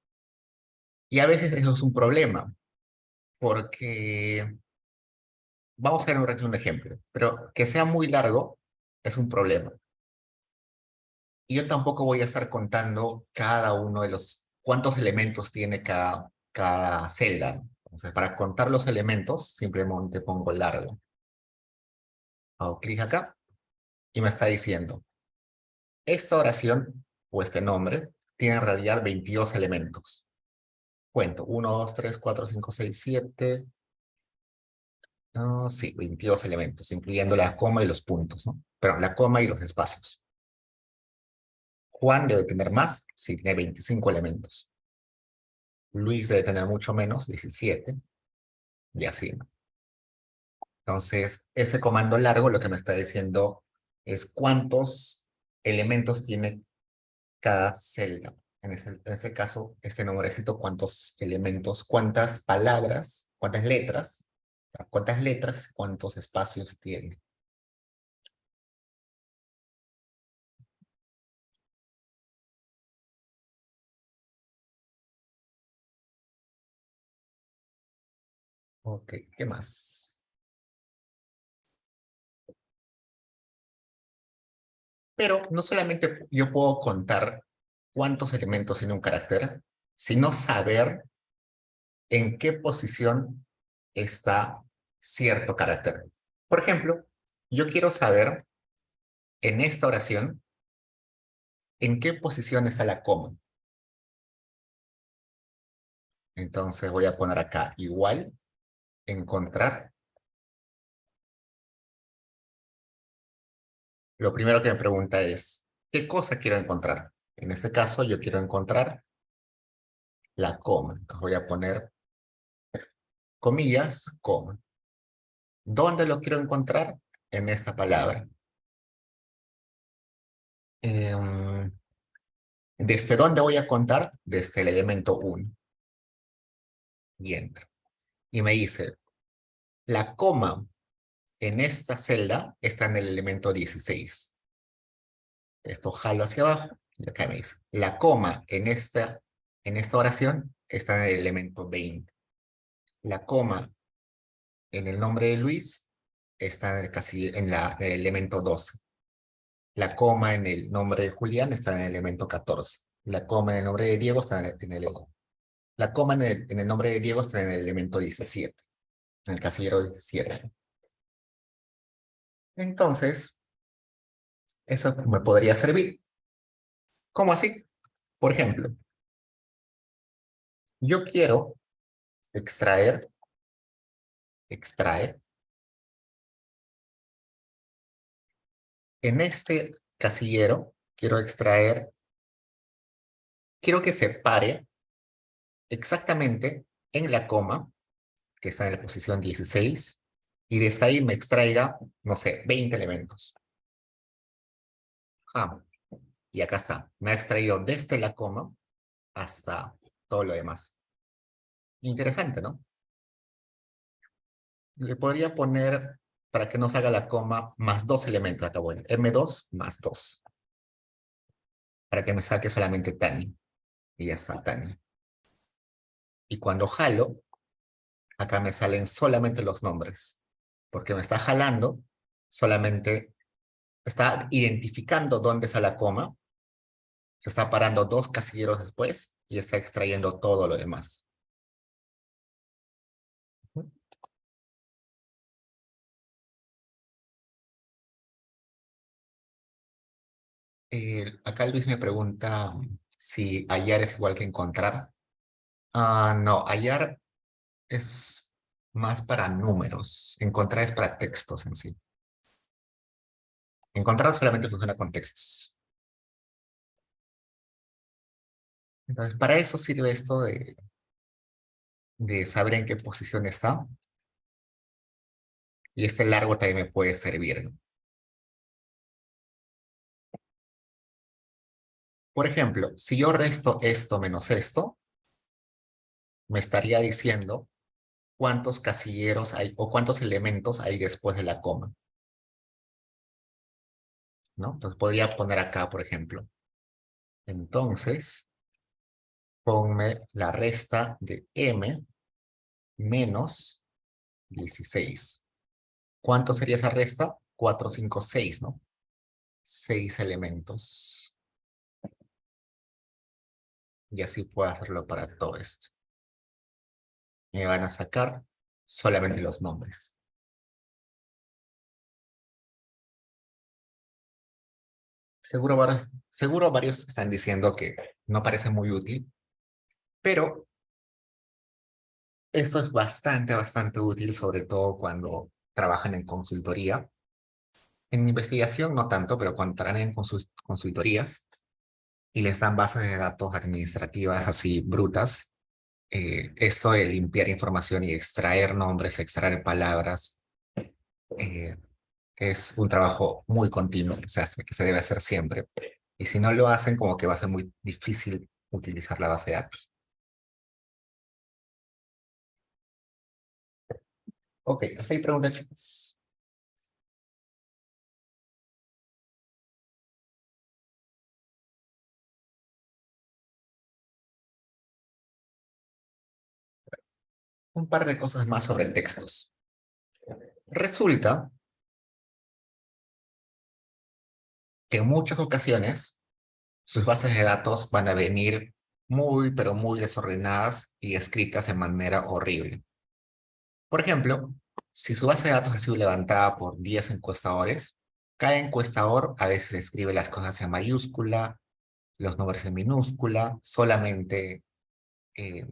Y a veces eso es un problema, porque vamos a ver un ejemplo, pero que sea muy largo es un problema. Y yo tampoco voy a estar contando cada uno de los, cuántos elementos tiene cada celda. Entonces, para contar los elementos, simplemente pongo largo. Hago clic acá y me está diciendo, esta oración o este nombre tiene en realidad 22 elementos. Cuento, 1, 2, 3, 4, 5, 6, 7. No, sí, 22 elementos, incluyendo la coma y los puntos, ¿no? Pero la coma y los espacios. Juan debe tener más, sí, tiene 25 elementos. Luis debe tener mucho menos, 17, y así, ¿no? Entonces, ese comando largo lo que me está diciendo es cuántos elementos tiene cada celda. En ese caso, este nombrecito, cuántos elementos, cuántas letras, cuántos espacios tiene. Ok, ¿qué más? Pero no solamente yo puedo contar cuántos elementos tiene un carácter, sino saber en qué posición está cierto carácter. Por ejemplo, yo quiero saber en esta oración en qué posición está la coma. Entonces voy a poner acá igual, encontrar. Lo primero que me pregunta es, ¿qué cosa quiero encontrar? En este caso yo quiero encontrar la coma. Entonces voy a poner comillas, coma. ¿Dónde lo quiero encontrar? En esta palabra. Em, ¿Desde dónde voy a contar? Desde el elemento 1. Y entro. Y me dice, la coma en esta celda está en el elemento 16. Esto jalo hacia abajo y acá me dice, la coma en esta oración está en el elemento 20. La coma en el nombre de Luis está en el elemento 12. La coma en el nombre de Julián está en el elemento 14. La coma en el nombre de Diego está la coma en el nombre de Diego está en el elemento 17, en el casillero 17. Entonces, eso me podría servir. ¿Cómo así? Por ejemplo, yo quiero extraer, en este casillero, quiero que se pare exactamente en la coma, que está en la posición 16, y desde ahí me extraiga, no sé, 20 elementos. Ah, y acá está. Me ha extraído desde la coma hasta todo lo demás. Interesante, ¿no? Le podría poner, para que no salga la coma, más 2 elementos acá. Bueno, M2 más 2. Para que me saque solamente Tani. Y ya está, Tani. Y cuando jalo, acá me salen solamente los nombres. Porque me está jalando, solamente está identificando dónde está la coma, se está parando 2 casilleros después y está extrayendo todo lo demás. Acá Luis me pregunta si hallar es igual que encontrar. No, hallar es más para números. Encontrar es para textos en sí. Encontrar solamente funciona con textos. Entonces, para eso sirve esto de saber en qué posición está. Y este largo también me puede servir, ¿no? Por ejemplo, si yo resto esto menos esto, me estaría diciendo cuántos casilleros hay o cuántos elementos hay después de la coma, ¿no? Entonces podría poner acá, por ejemplo. Entonces, ponme la resta de m menos 16. ¿Cuánto sería esa resta? 4, 5, 6, ¿no? 6 elementos. Y así puedo hacerlo para todo esto. Me van a sacar solamente los nombres. Seguro varios están diciendo que no parece muy útil, pero esto es bastante útil, sobre todo cuando trabajan en consultoría. En investigación no tanto, pero cuando trabajan en consultorías y les dan bases de datos administrativas así brutas, esto de limpiar información y extraer nombres, extraer palabras, eh, es un trabajo muy continuo que se hace, que se debe hacer siempre. Y si no lo hacen, como que va a ser muy difícil utilizar la base de datos. Ok, hasta ahí preguntas, chicos. Un par de cosas más sobre textos. Resulta que en muchas ocasiones sus bases de datos van a venir muy, pero muy desordenadas y escritas de manera horrible. Por ejemplo, si su base de datos ha sido levantada por 10 encuestadores, cada encuestador a veces escribe las cosas en mayúscula, los nombres en minúscula, solamente eh,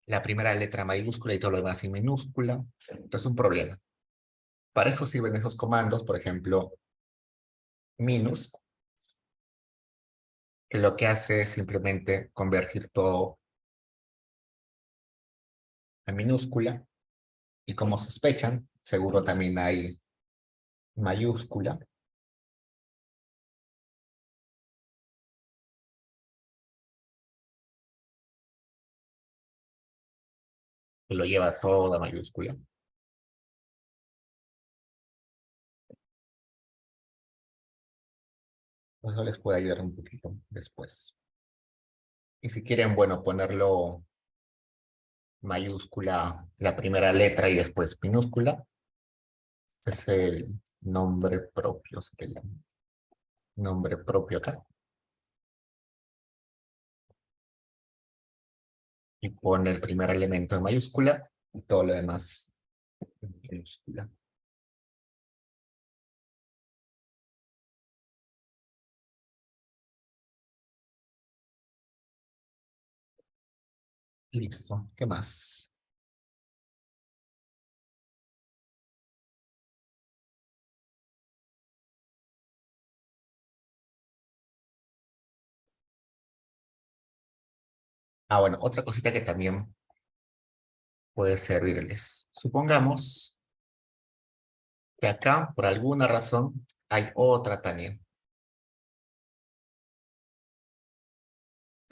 la primera letra mayúscula y todo lo demás en minúscula. Entonces es un problema. Para eso sirven esos comandos, por ejemplo, minus, que lo que hace es simplemente convertir todo a minúscula. Y como sospechan, seguro también hay mayúscula, que lo lleva todo a mayúscula. Eso les puede ayudar un poquito después. Y si quieren, bueno, ponerlo mayúscula la primera letra y después minúscula, es el nombre propio, se le llama. Nombre propio acá. Y pone el primer elemento en mayúscula y todo lo demás en minúscula. Listo. ¿Qué más? Ah, bueno, otra cosita que también puede servirles. Supongamos que acá, por alguna razón, hay otra Tania.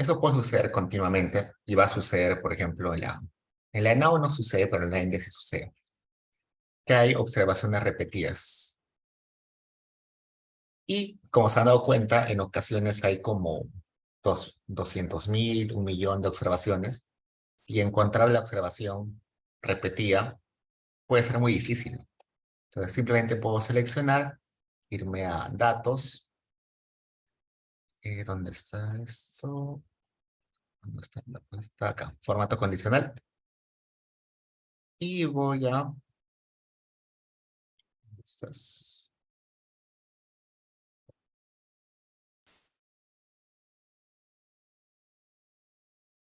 Eso puede suceder continuamente y va a suceder, por ejemplo, en la ENAO no sucede, pero en la ENDE sí sucede. Que hay observaciones repetidas. Y como se han dado cuenta, en ocasiones hay como 200.000, 1.000.000 de observaciones y encontrar la observación repetida puede ser muy difícil. Entonces simplemente puedo seleccionar, irme a datos. ¿Dónde está esto? ¿Dónde está? ¿Dónde está acá? Formato condicional. Y voy a... Estas,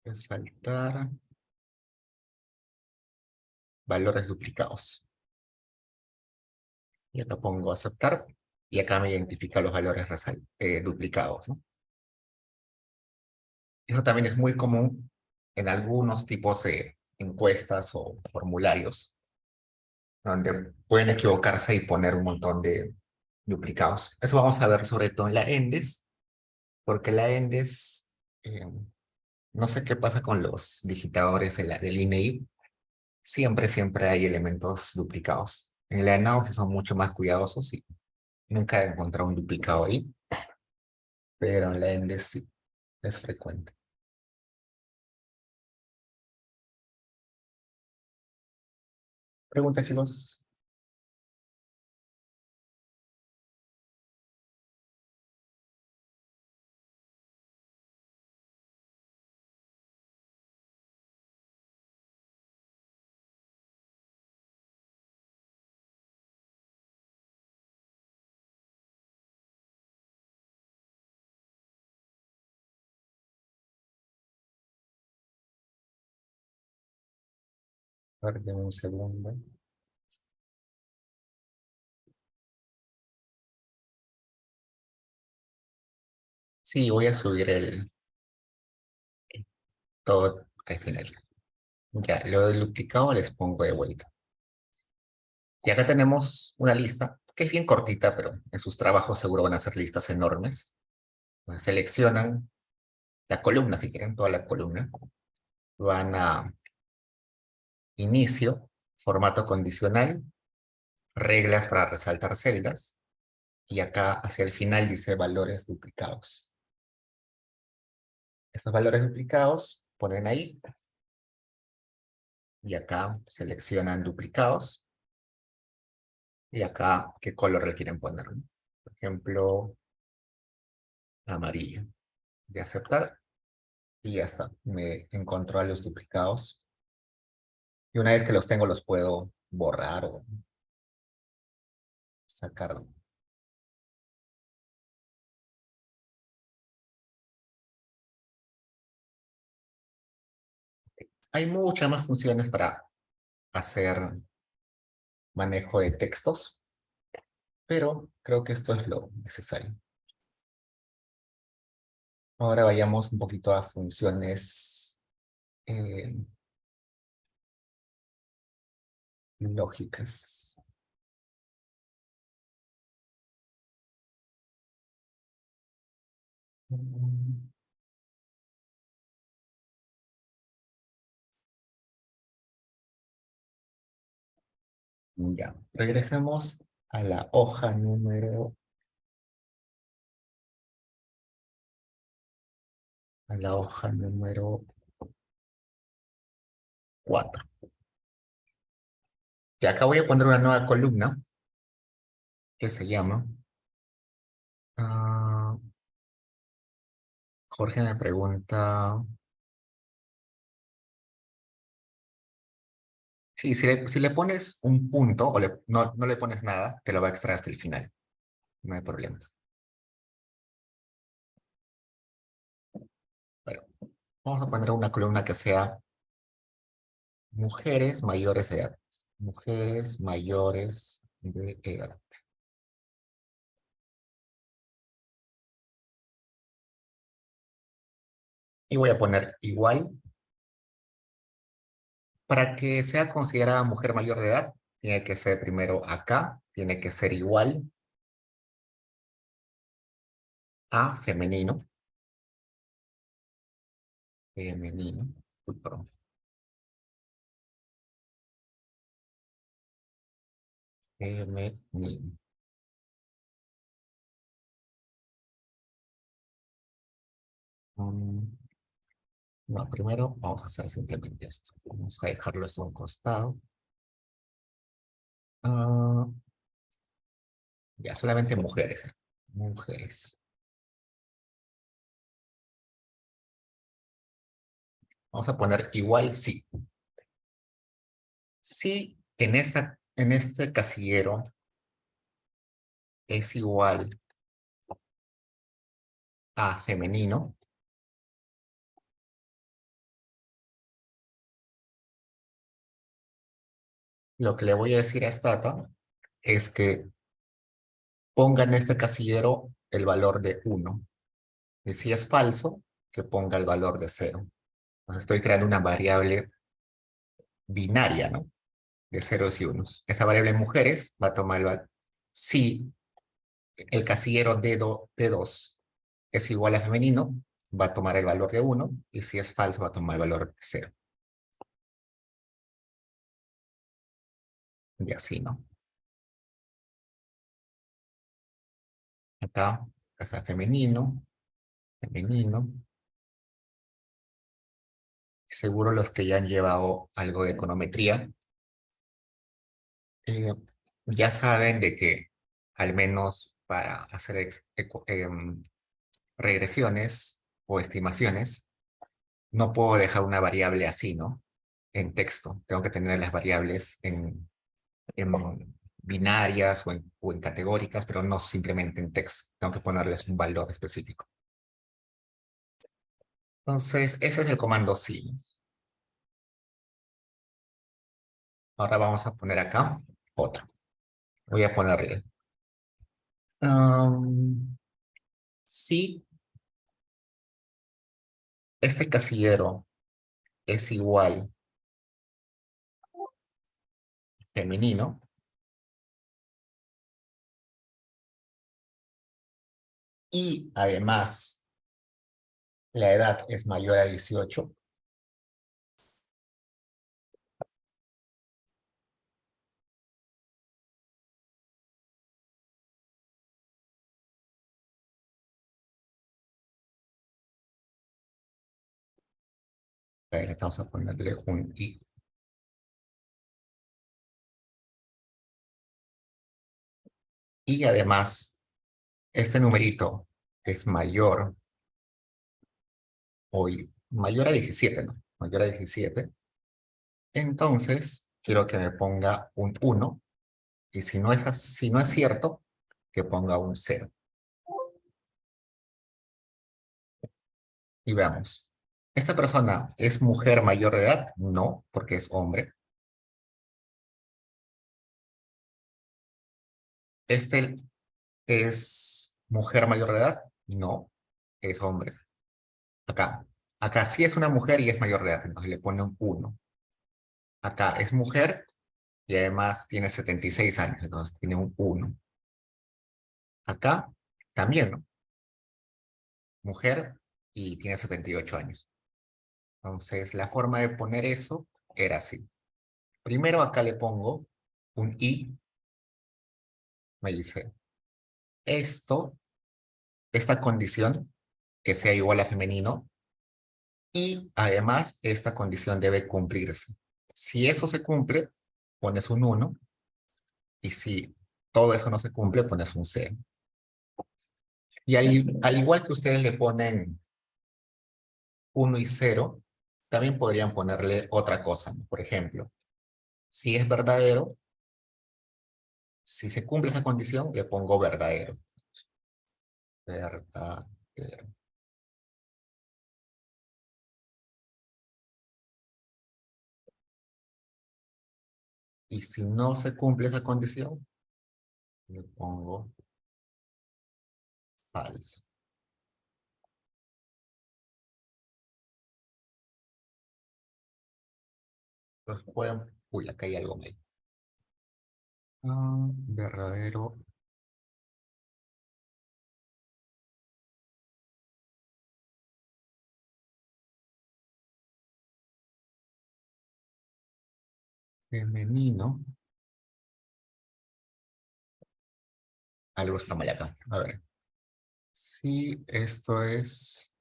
resaltar valores duplicados. Y acá pongo aceptar y acá me identifica los valores duplicados, ¿no? Eso también es muy común en algunos tipos de encuestas o formularios, donde pueden equivocarse y poner un montón de duplicados. Eso vamos a ver sobre todo en la ENDES, porque la ENDES, eh, no sé qué pasa con los digitadores del INEI, siempre hay elementos duplicados. En la ENAO sí son mucho más cuidadosos y nunca he encontrado un duplicado ahí, pero en la ENDES sí, es frecuente. Pregunta, chicos. Dame un segundo. Sí, voy a subir todo al final. Ya, lo del duplicado les pongo de vuelta. Y acá tenemos una lista que es bien cortita, pero en sus trabajos seguro van a ser listas enormes. Pues seleccionan la columna, si quieren, toda la columna. Van a inicio, formato condicional, reglas para resaltar celdas. Y acá hacia el final dice valores duplicados. Esos valores duplicados ponen ahí. Y acá seleccionan duplicados. Y acá qué color le quieren poner, ¿no? Por ejemplo, amarillo. Y aceptar. Y ya está. Me encontró a los duplicados. Y una vez que los tengo, los puedo borrar o sacar. Hay muchas más funciones para hacer manejo de textos, pero creo que esto es lo necesario. Ahora vayamos un poquito a funciones eh, lógicas. Mm, Ya, regresemos a la hoja número 4. Y acá voy a poner una nueva columna que se llama ah, Jorge me pregunta. Sí, si le pones un punto o no le pones nada, te lo va a extraer hasta el final. No hay problema. Pero vamos a poner una columna que sea mujeres mayores de edad. Mujeres mayores de edad. Y voy a poner igual. Para que sea considerada mujer mayor de edad, tiene que ser primero acá, tiene que ser igual a femenino. Femenino. Uy, perdón. Femenino. Mm, No, primero vamos a hacer simplemente esto. Vamos a dejarlo esto a un costado. Ah, ya, solamente mujeres. Mujeres. Vamos a poner igual sí. Si en este casillero es igual a femenino, lo que le voy a decir a Stata es que ponga en este casillero el valor de 1. Y si es falso, que ponga el valor de 0. Entonces estoy creando una variable binaria, ¿no? De ceros y unos. Esa variable en mujeres va a tomar el valor. Si el casillero D2 es igual a femenino, va a tomar el valor de 1. Y si es falso, va a tomar el valor de 0. Y así, ¿no? Acá está femenino, femenino. Seguro los que ya han llevado algo de econometría eh, ya saben de que al menos para hacer regresiones o estimaciones, no puedo dejar una variable así, ¿no? En texto. Tengo que tener las variables en binarias o en categóricas, pero no simplemente en texto. Tengo que ponerles un valor específico. Entonces, ese es el comando sí. Ahora vamos a poner acá otra. Voy a ponerle. am, si este casillero es igual femenino y además la edad es mayor a 18, ahí le estamos a ponerle un i. Y además, este numerito es mayor mayor a 17, ¿no? Mayor a 17. Entonces, quiero que me ponga un 1. Y si no es cierto, que ponga un 0. Y veamos. ¿Esta persona es mujer mayor de edad? No, porque es hombre. ¿Este es mujer mayor de edad? No, es hombre. Acá. Acá sí es una mujer y es mayor de edad, entonces le pone un 1. Acá es mujer y además tiene 76 años, entonces tiene un 1. Acá también, ¿no? Mujer y tiene 78 años. Entonces, la forma de poner eso era así. Primero acá le pongo un i, me dice, esto, esta condición, que sea igual a femenino, y además esta condición debe cumplirse. Si eso se cumple, pones un 1, y si todo eso no se cumple, pones un 0. Y al igual que ustedes le ponen 1 y 0, también podrían ponerle otra cosa, ¿no? Por ejemplo, si es verdadero, si se cumple esa condición, le pongo verdadero. Verdadero. Y si no se cumple esa condición, le pongo falso. Entonces pueden... Uy, acá hay algo mal. Verdadero femenino. Algo está mal acá. A ver. Si esto es...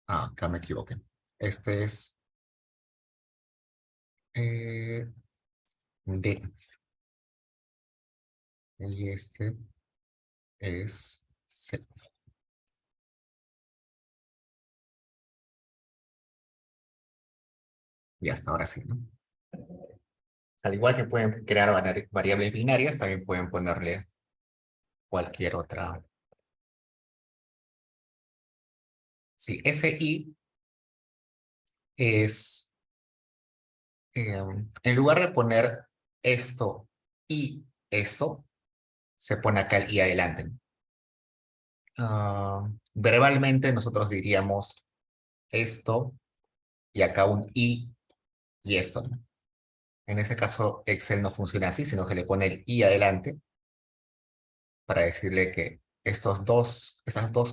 acá me equivoqué. Este es eh, D. Y este es C. Y hasta ahora sí, ¿no? Al igual que pueden crear variables binarias, también pueden ponerle cualquier otra. Sí, ese i es, en lugar de poner esto y eso, se pone acá el i adelante, ¿no? Verbalmente nosotros diríamos esto y acá un y esto, ¿no? En ese caso, Excel no funciona así, sino se le pone el i adelante para decirle que estas dos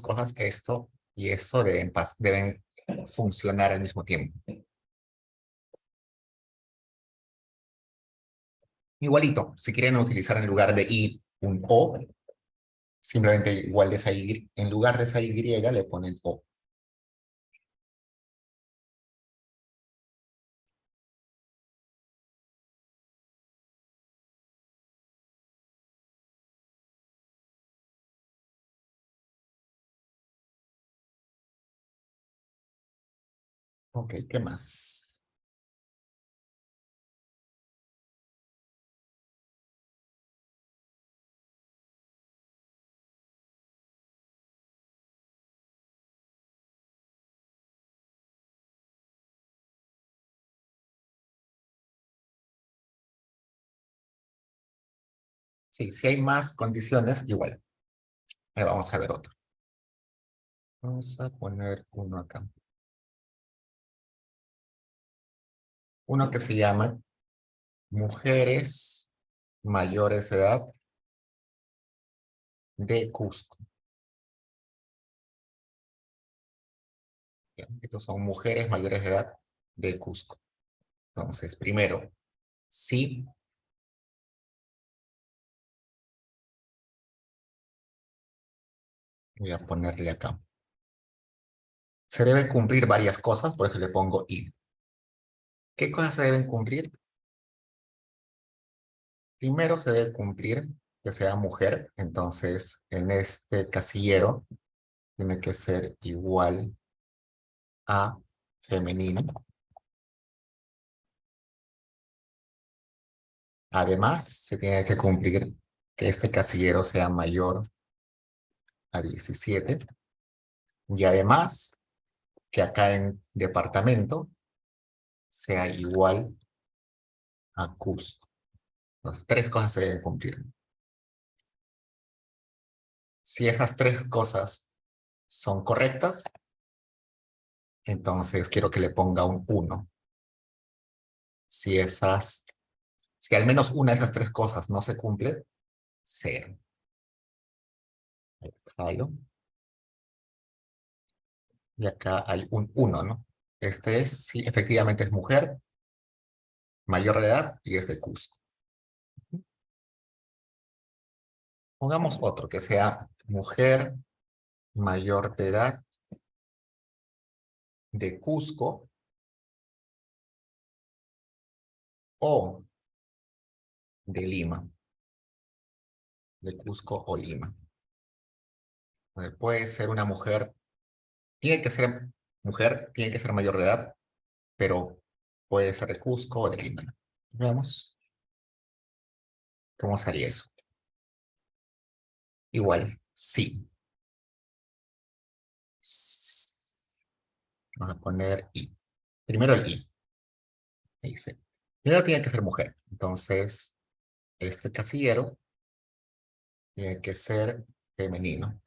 cosas, esto y esto, deben funcionar al mismo tiempo. Igualito, si quieren utilizar en lugar de i un o, simplemente igual de esa y, en lugar de esa y le ponen o. Ok, ¿qué más? Sí, si hay más condiciones, igual. Ahí vamos a ver otro. Vamos a poner uno acá. Uno que se llama Mujeres mayores de edad de Cusco. Bien, estos son mujeres mayores de edad de Cusco. Entonces, primero, sí, voy a ponerle acá. Se deben cumplir varias cosas, por eso le pongo y. ¿Qué cosas se deben cumplir? Primero se debe cumplir que sea mujer, entonces en este casillero tiene que ser igual a femenino. Además, se tiene que cumplir que este casillero sea mayor a 17. Y además, que acá en departamento sea igual a Cusco. Las tres cosas se deben cumplir. Si esas tres cosas son correctas, entonces quiero que le ponga un 1. Si si al menos una de esas tres cosas no se cumple, 0. Jalo. Y acá hay un 1, ¿no? Este es, sí, efectivamente es mujer, mayor de edad y es de Cusco. Pongamos otro que sea mujer mayor de edad de Cusco o de Lima, de Cusco o Lima. Puede ser una mujer, tiene que ser mujer, tiene que ser mayor de edad, pero puede ser de Cusco o de Lima. Veamos cómo sería eso. Igual, sí. Vamos a poner I. Primero el I. Dice. Primero tiene que ser mujer. Entonces, este casillero tiene que ser femenino.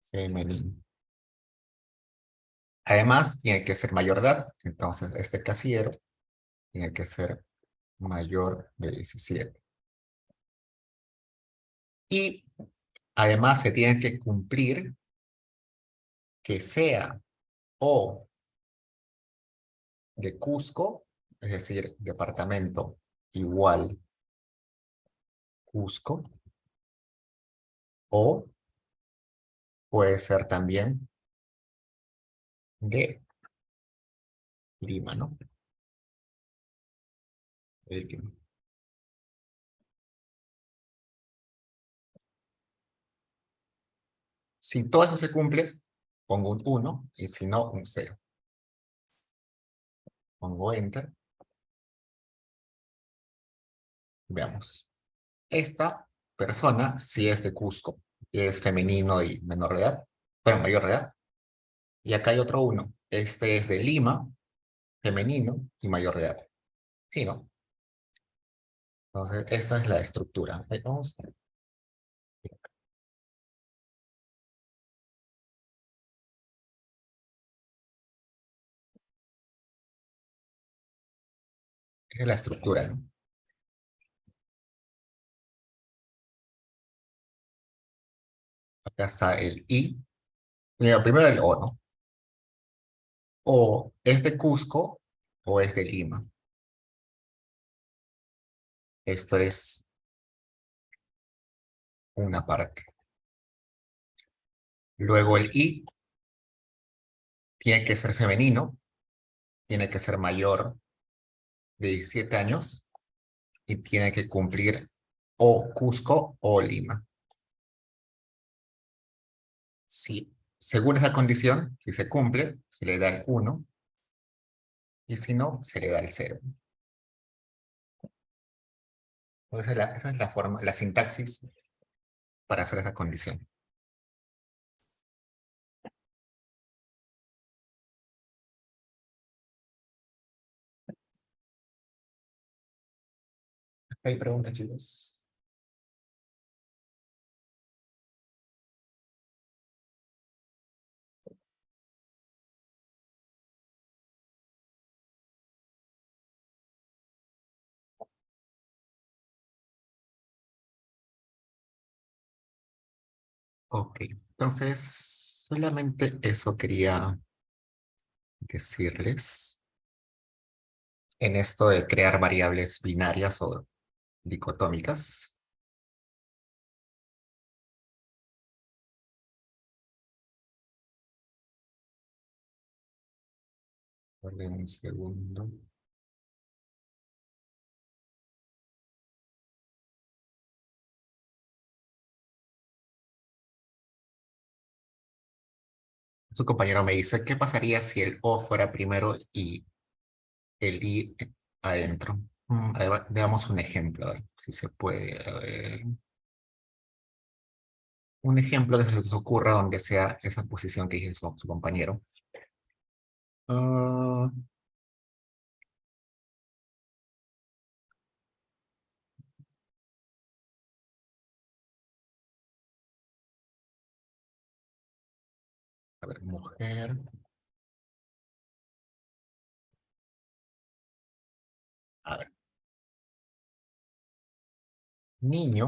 Femenino. Además, tiene que ser mayor de edad. Entonces, este casillero tiene que ser mayor de 17. Y además se tiene que cumplir que sea o de Cusco, es decir, departamento igual Cusco, o puede ser también de Lima, ¿no? De Lima. Si todo eso se cumple, pongo un 1 y si no, un 0. Pongo Enter. Veamos. Esta persona sí es de Cusco, es femenino y menor de edad, pero mayor de edad. Y acá hay otro 1. Este es de Lima, femenino y mayor de edad. Sí, ¿no? Entonces, esta es la estructura. Ahí vamos. Esta es la estructura, ¿no? Acá está el I. Primero el O, ¿no? O es de Cusco o es de Lima. Esto es una parte. Luego el I tiene que ser femenino, tiene que ser mayor de 17 años y tiene que cumplir o Cusco o Lima. Si, según esa condición, si se cumple, se le da el 1 y si no, se le da el 0. Esa es la forma, la sintaxis para hacer esa condición. ¿Hay preguntas, chicos? Ok, entonces solamente eso quería decirles en esto de crear variables binarias o dicotómicas. Dale un segundo. Su compañero me dice, ¿qué pasaría si el O fuera primero y el I adentro? A ver, veamos un ejemplo, a ver si se puede. A ver. Un ejemplo que se les ocurra donde sea esa posición que dice su compañero. Ah, a ver, mujer. A ver, niño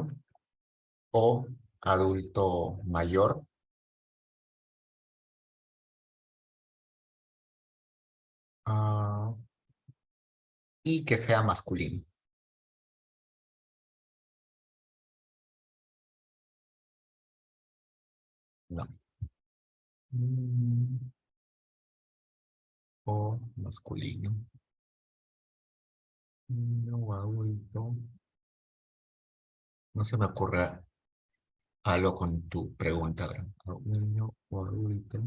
o adulto mayor. ah, y que sea masculino. No. Mm, o masculino. Niño o adulto. No se me ocurre algo con tu pregunta. A ver, niño o adulto.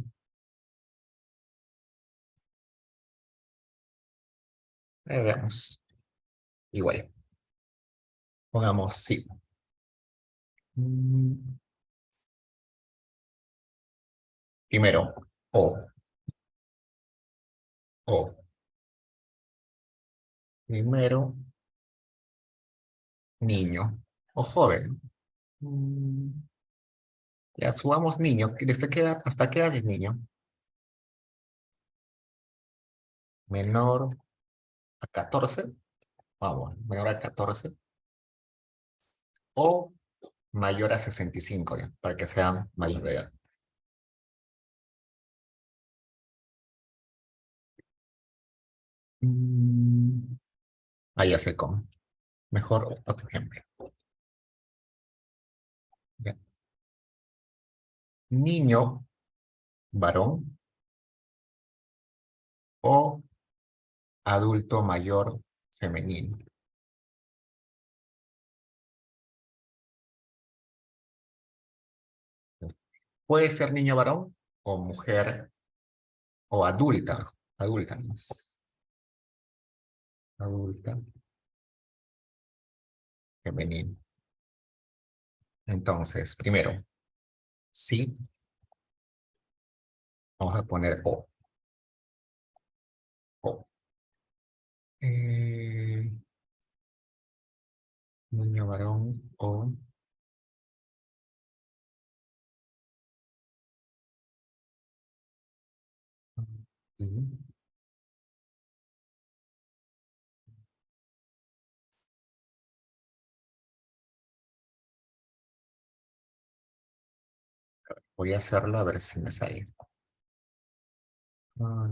Veamos. Igual. Pongamos sí. Mm, Primero, o. O. Primero, niño o joven. Mm, Ya subamos niño. ¿Desde qué edad? ¿Hasta qué edad es niño? Menor a 14. Vamos, menor a 14. O mayor a 65 ya, para que sea mayor de edad. Mm, ya sé cómo. Mejor otro ejemplo. Ya. Niño, varón o adulto mayor femenino. Puede ser niño varón o mujer o adulta. Adulta, ¿no? Adulta femenino. Entonces, primero, sí, vamos a poner o. O. Eh, Niño varón o y voy a hacerlo a ver si me sale.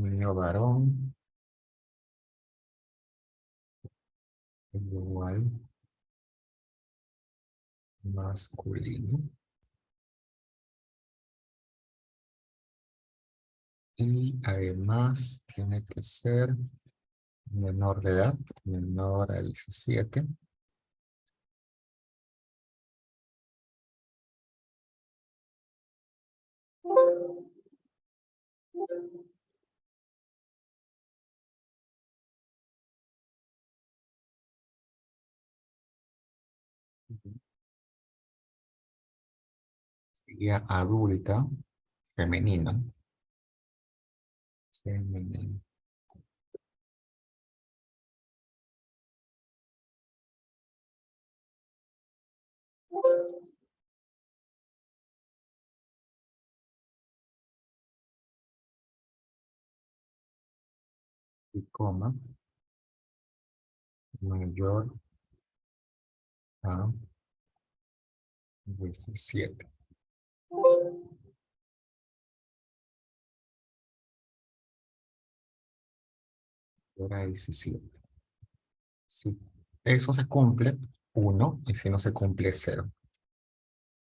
Niño varón igual masculino. Y además tiene que ser menor de edad, menor a 17. Sería adulta, femenina. Femenina. Y coma, mayor a 17. Hora 17. Si eso se cumple, 1, y si no se cumple, 0.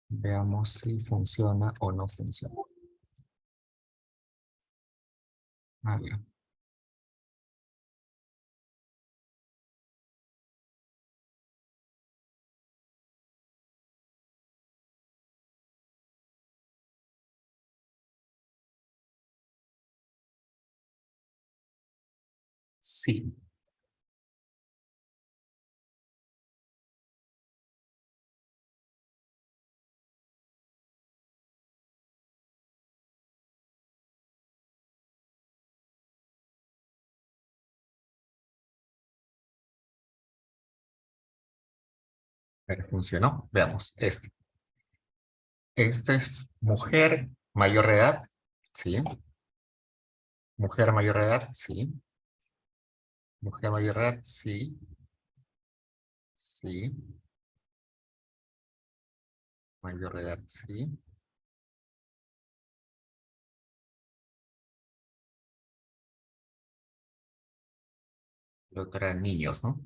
Veamos si funciona o no funciona. A ver. Sí. A ver, funcionó. Veamos. Esta es mujer mayor de edad. Sí. Mujer mayor de edad. Sí. Mujer mayor de edad. Sí. Sí. Mayor de edad. Sí. La otra eran niños, ¿no?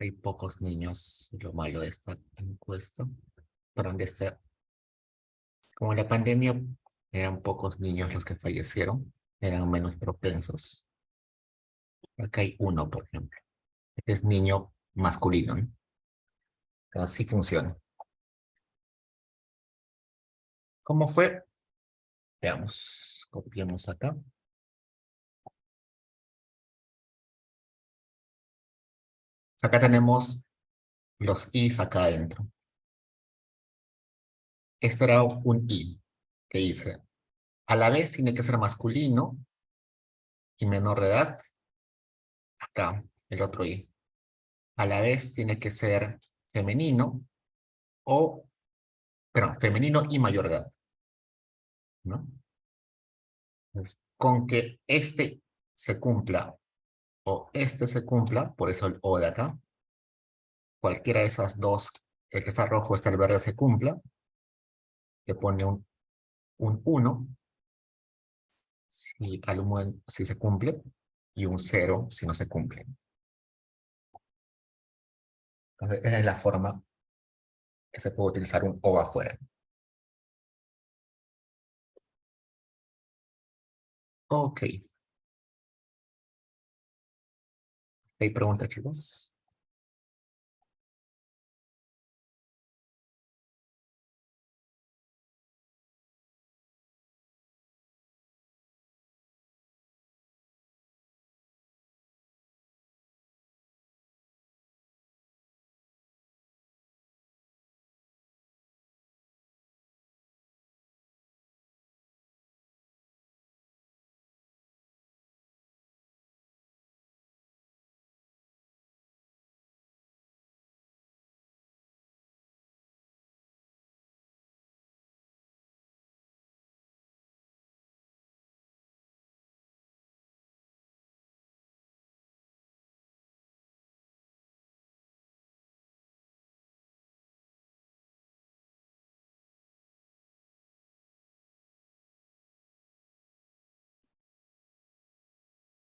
Hay pocos niños, lo malo de esta encuesta. Perdón, de esta, como la pandemia, eran pocos niños los que fallecieron, eran menos propensos. Acá hay uno, por ejemplo. Es niño masculino, ¿no? Así funciona. ¿Cómo fue? Veamos, copiamos acá. Acá tenemos los i's acá adentro. Este era un i que dice, a la vez tiene que ser masculino y menor de edad. Acá, el otro i. A la vez tiene que ser femenino o, perdón, femenino y mayor de edad, ¿no? Entonces, con que este se cumpla o este se cumpla, por eso el o de acá, cualquiera de esas dos, el que está rojo, está el verde, se cumpla, le pone un 1 si, si se cumple y un 0 si no se cumple. Entonces, esa es la forma que se puede utilizar un o afuera. Ok. ¿Hay preguntas, chicos?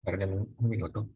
Perdón, un minuto.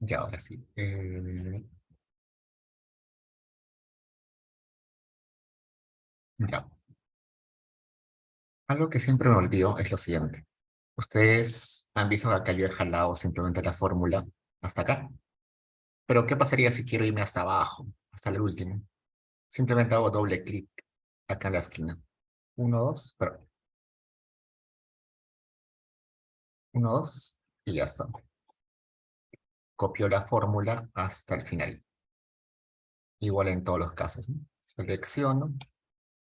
Y ahora sí. Ya. Algo que siempre me olvido es lo siguiente. Ustedes han visto que acá yo he jalado simplemente la fórmula hasta acá. Pero ¿qué pasaría si quiero irme hasta abajo, hasta el último? Simplemente hago doble clic acá en la esquina. Uno, dos, pero uno, dos, y ya está. Copio la fórmula hasta el final. Igual en todos los casos, ¿no? Selecciono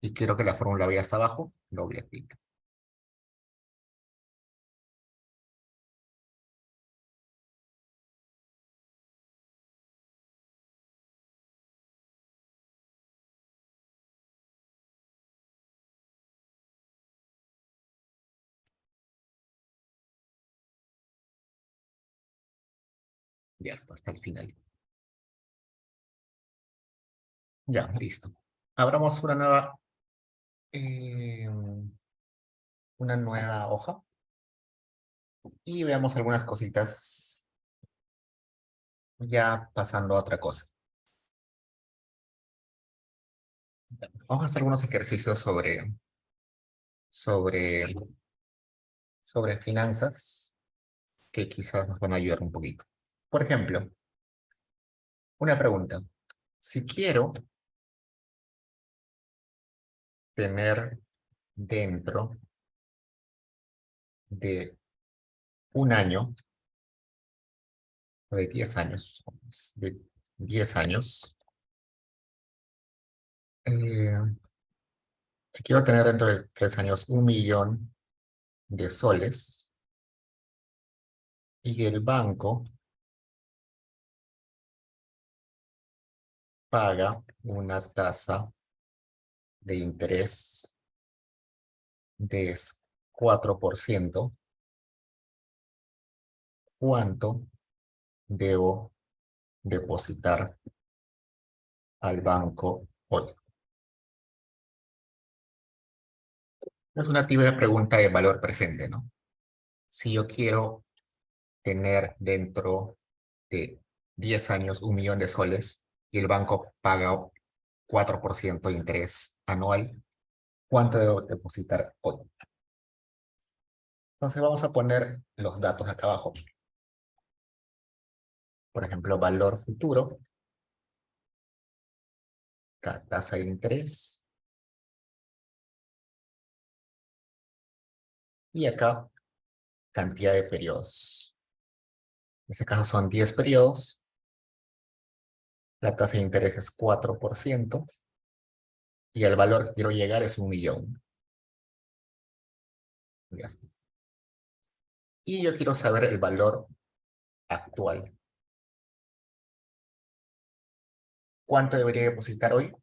y quiero que la fórmula vaya hasta abajo, doble clic. Ya está, hasta el final. Ya, listo. Abramos eh, una nueva hoja y veamos algunas cositas ya pasando a otra cosa. Vamos a hacer algunos ejercicios sobre, sobre finanzas que quizás nos van a ayudar un poquito. Por ejemplo, una pregunta. Si quiero tener dentro de un año o de 10 años, de 10 años, eh, si quiero tener dentro de 3 años 1 millón de soles y el banco paga una tasa de interés de 4%, ¿cuánto debo depositar al banco hoy? Es una tibia pregunta de valor presente, ¿no? Si yo quiero tener dentro de 10 años 1 millón de soles y el banco paga 4% de interés anual, ¿cuánto debo depositar hoy? Entonces vamos a poner los datos acá abajo. Por ejemplo, valor futuro, acá, tasa de interés, y acá cantidad de periodos. En este caso son 10 periodos, la tasa de interés es 4%, y el valor que quiero llegar es 1 millón. Ya está. Y yo quiero saber el valor actual. ¿Cuánto debería depositar hoy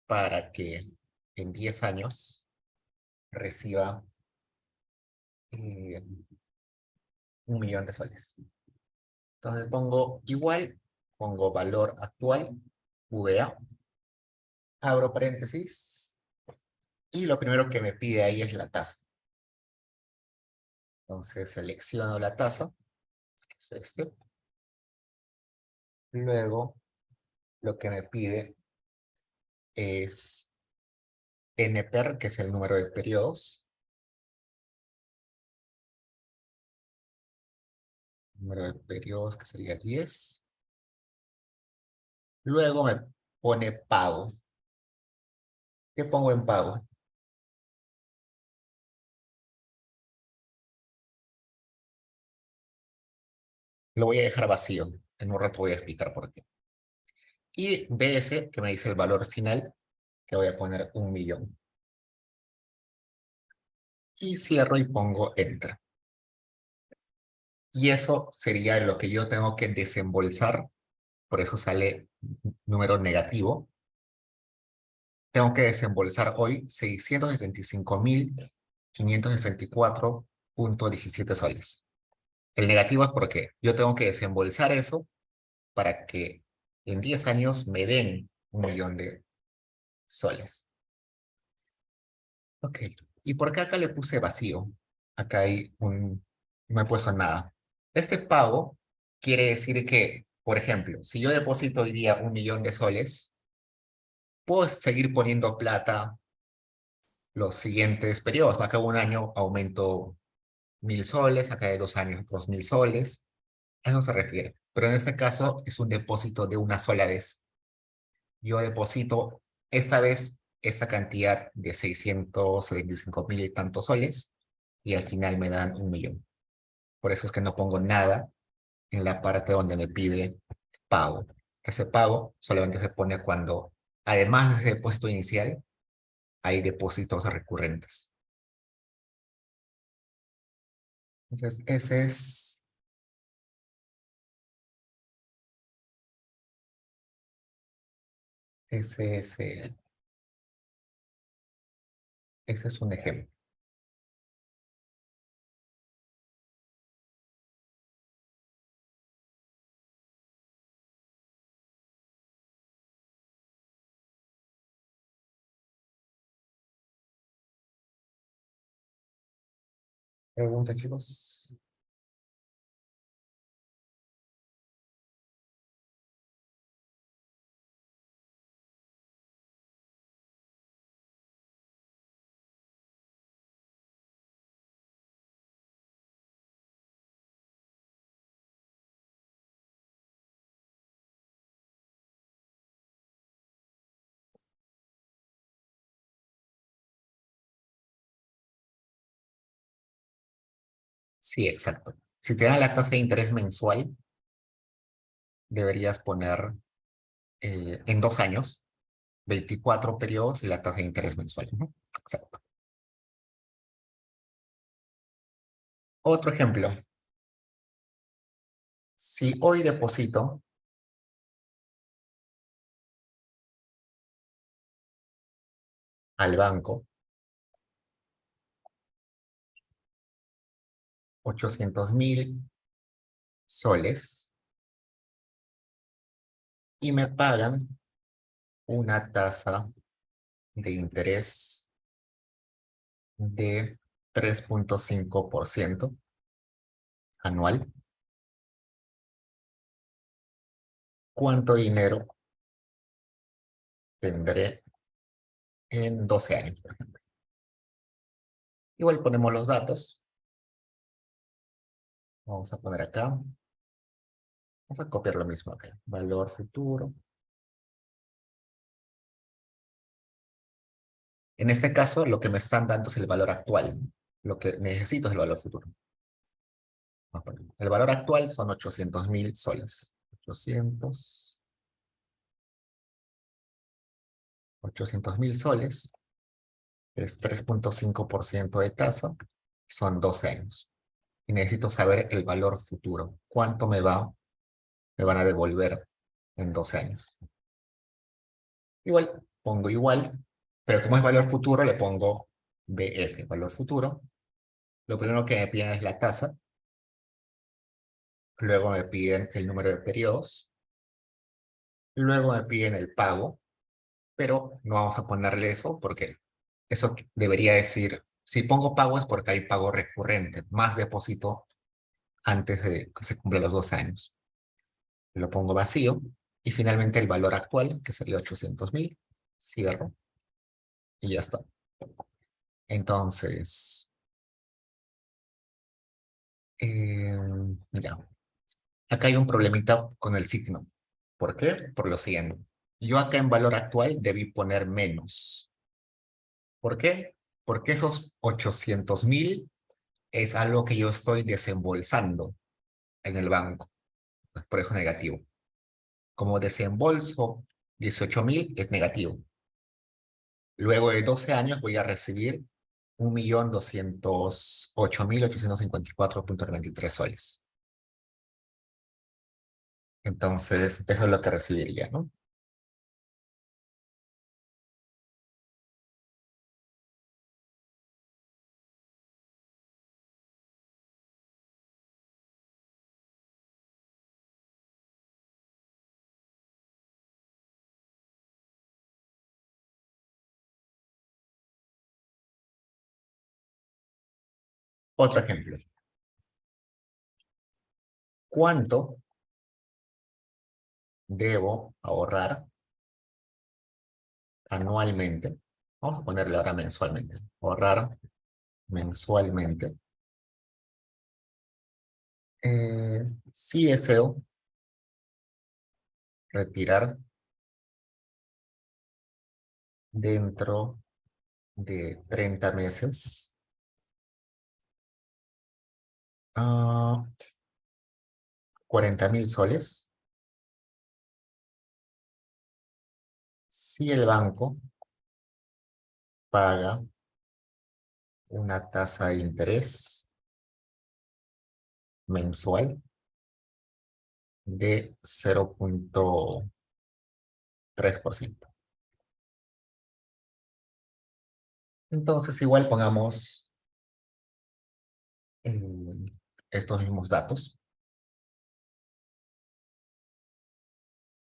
para que en 10 años reciba 1 millón de soles? Entonces pongo igual, pongo valor actual, VA, abro paréntesis, y lo primero que me pide ahí es la tasa. Entonces selecciono la tasa, que es este. Luego lo que me pide es NPER, que es el número de periodos. Número de periodos que sería 10. Luego me pone pago. ¿Qué pongo en pago? Lo voy a dejar vacío. En un rato voy a explicar por qué. Y BF, que me dice el valor final, que voy a poner 1 millón. Y cierro y pongo Enter. Y eso sería lo que yo tengo que desembolsar. Por eso sale número negativo. Tengo que desembolsar hoy 675.564.17 soles. El negativo es porque yo tengo que desembolsar eso para que en 10 años me den 1 millón de soles. Ok. ¿Y por qué acá le puse vacío? Acá hay no he puesto nada. Este pago Quiere decir que, por ejemplo, si yo deposito hoy día 1.000.000 de soles, puedo seguir poniendo plata los siguientes periodos. Acá un año aumento 1.000 soles, acá de 2 años 2.000 soles. A eso se refiere. Pero en este caso es un depósito de una sola vez. Yo deposito esta vez esa cantidad de 625.000 y tantos soles y al final me dan 1.000.000. Por eso es que no pongo nada en la parte donde me pide pago. Ese pago solamente se pone cuando, además de ese depósito inicial, hay depósitos recurrentes. Entonces, ese es, eh, ese es un ejemplo. Pregunta, chicos. Sí, exacto. Si te dan la tasa de interés mensual, deberías poner en 2 años, 24 periodos y la tasa de interés mensual. Ujú. Exacto. Otro ejemplo. Si hoy deposito al banco 800.000 soles y me pagan una tasa de interés de 3,5% anual, ¿cuánto dinero tendré en 12 años, por ejemplo? Igual ponemos los datos. Vamos a poner acá. Vamos a copiar lo mismo acá. Valor futuro. En este caso, lo que me están dando es el valor actual. Lo que necesito es el valor futuro. El valor actual son 800.000 soles. 800.000 soles es 3,5% de tasa. Son 12 años. Y necesito saber el valor futuro. ¿Cuánto me van a devolver en 12 años? Igual, pongo igual, pero como es valor futuro, le pongo BF, valor futuro. Lo primero que me piden es la tasa, luego me piden el número de periodos, luego me piden el pago, pero no vamos a ponerle eso porque eso debería decir, si pongo pago es porque hay pago recurrente, más depósito antes de que se cumplan los 2 años. Lo pongo vacío y finalmente el valor actual, que sería 800.000, cierro y ya está. Entonces, ya. Acá hay un problemita con el signo. ¿Por qué? Por lo siguiente. Yo acá en valor actual debí poner menos. ¿Por qué? Porque esos 800.000 es algo que yo estoy desembolsando en el banco. Por eso es negativo. Como desembolso 18.000 es negativo. Luego de 12 años voy a recibir 1.208.854,93 soles. Entonces, eso es lo que recibiría, ¿no? Otro ejemplo. ¿Cuánto debo ahorrar anualmente. Vamos a ponerle ahora mensualmente. Ahorrar mensualmente. Si deseo retirar dentro de 30 meses 40.000 soles. Si el banco paga una tasa de interés mensual de 0.3%. Entonces, igual pongamos estos mismos datos,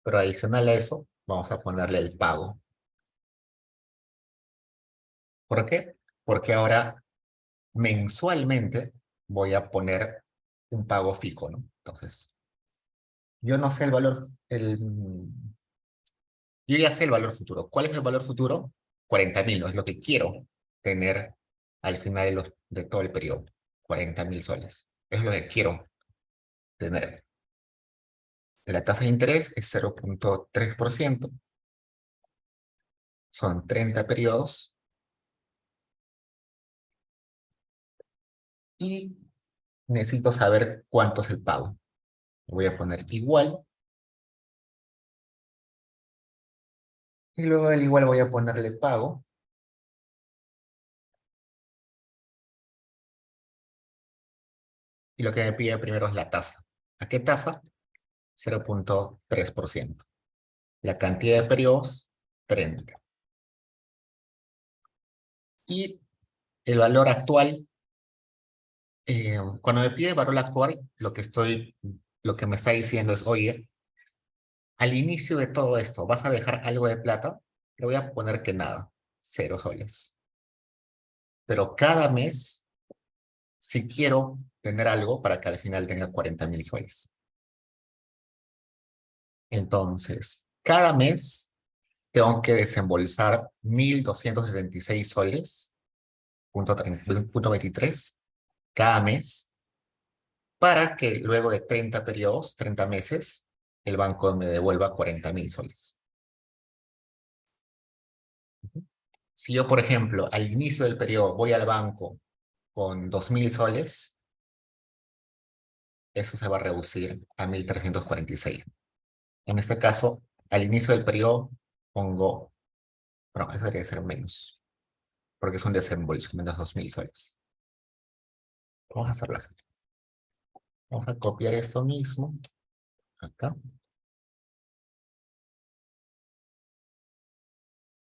pero adicional a eso, vamos a ponerle el pago. ¿Por qué? Porque ahora mensualmente voy a poner un pago fijo, ¿no? Entonces, yo no sé el valor, yo ya sé el valor futuro. ¿Cuál es el valor futuro? 40.000, ¿no? Es lo que quiero tener al final de todo el periodo. 40.000 soles. Es lo que quiero tener. La tasa de interés es 0.3%. Son 30 periodos. Y necesito saber cuánto es el pago. Voy a poner igual. Y luego del igual voy a ponerle pago. Y lo que me pide primero es la tasa. ¿A qué tasa? 0.3%. La cantidad de periodos, 30. Y el valor actual, cuando me pide el valor actual, lo que me está diciendo es, oye, al inicio de todo esto, ¿vas a dejar algo de plata? Le voy a poner que nada, 0 soles. Pero cada mes, si quiero tener algo para que al final tenga 40.000 soles. Entonces, cada mes tengo que desembolsar 1.276 soles, punto 23, cada mes, para que luego de 30 periodos, 30 meses, el banco me devuelva 40.000 soles. Si yo, por ejemplo, al inicio del periodo voy al banco con 2.000 soles, eso se va a reducir a 1.346. En este caso, al inicio del periodo pongo, bueno, eso debería ser menos, porque es un desembolso, menos 2.000 soles. Vamos a hacerlo así. Vamos a copiar esto mismo acá.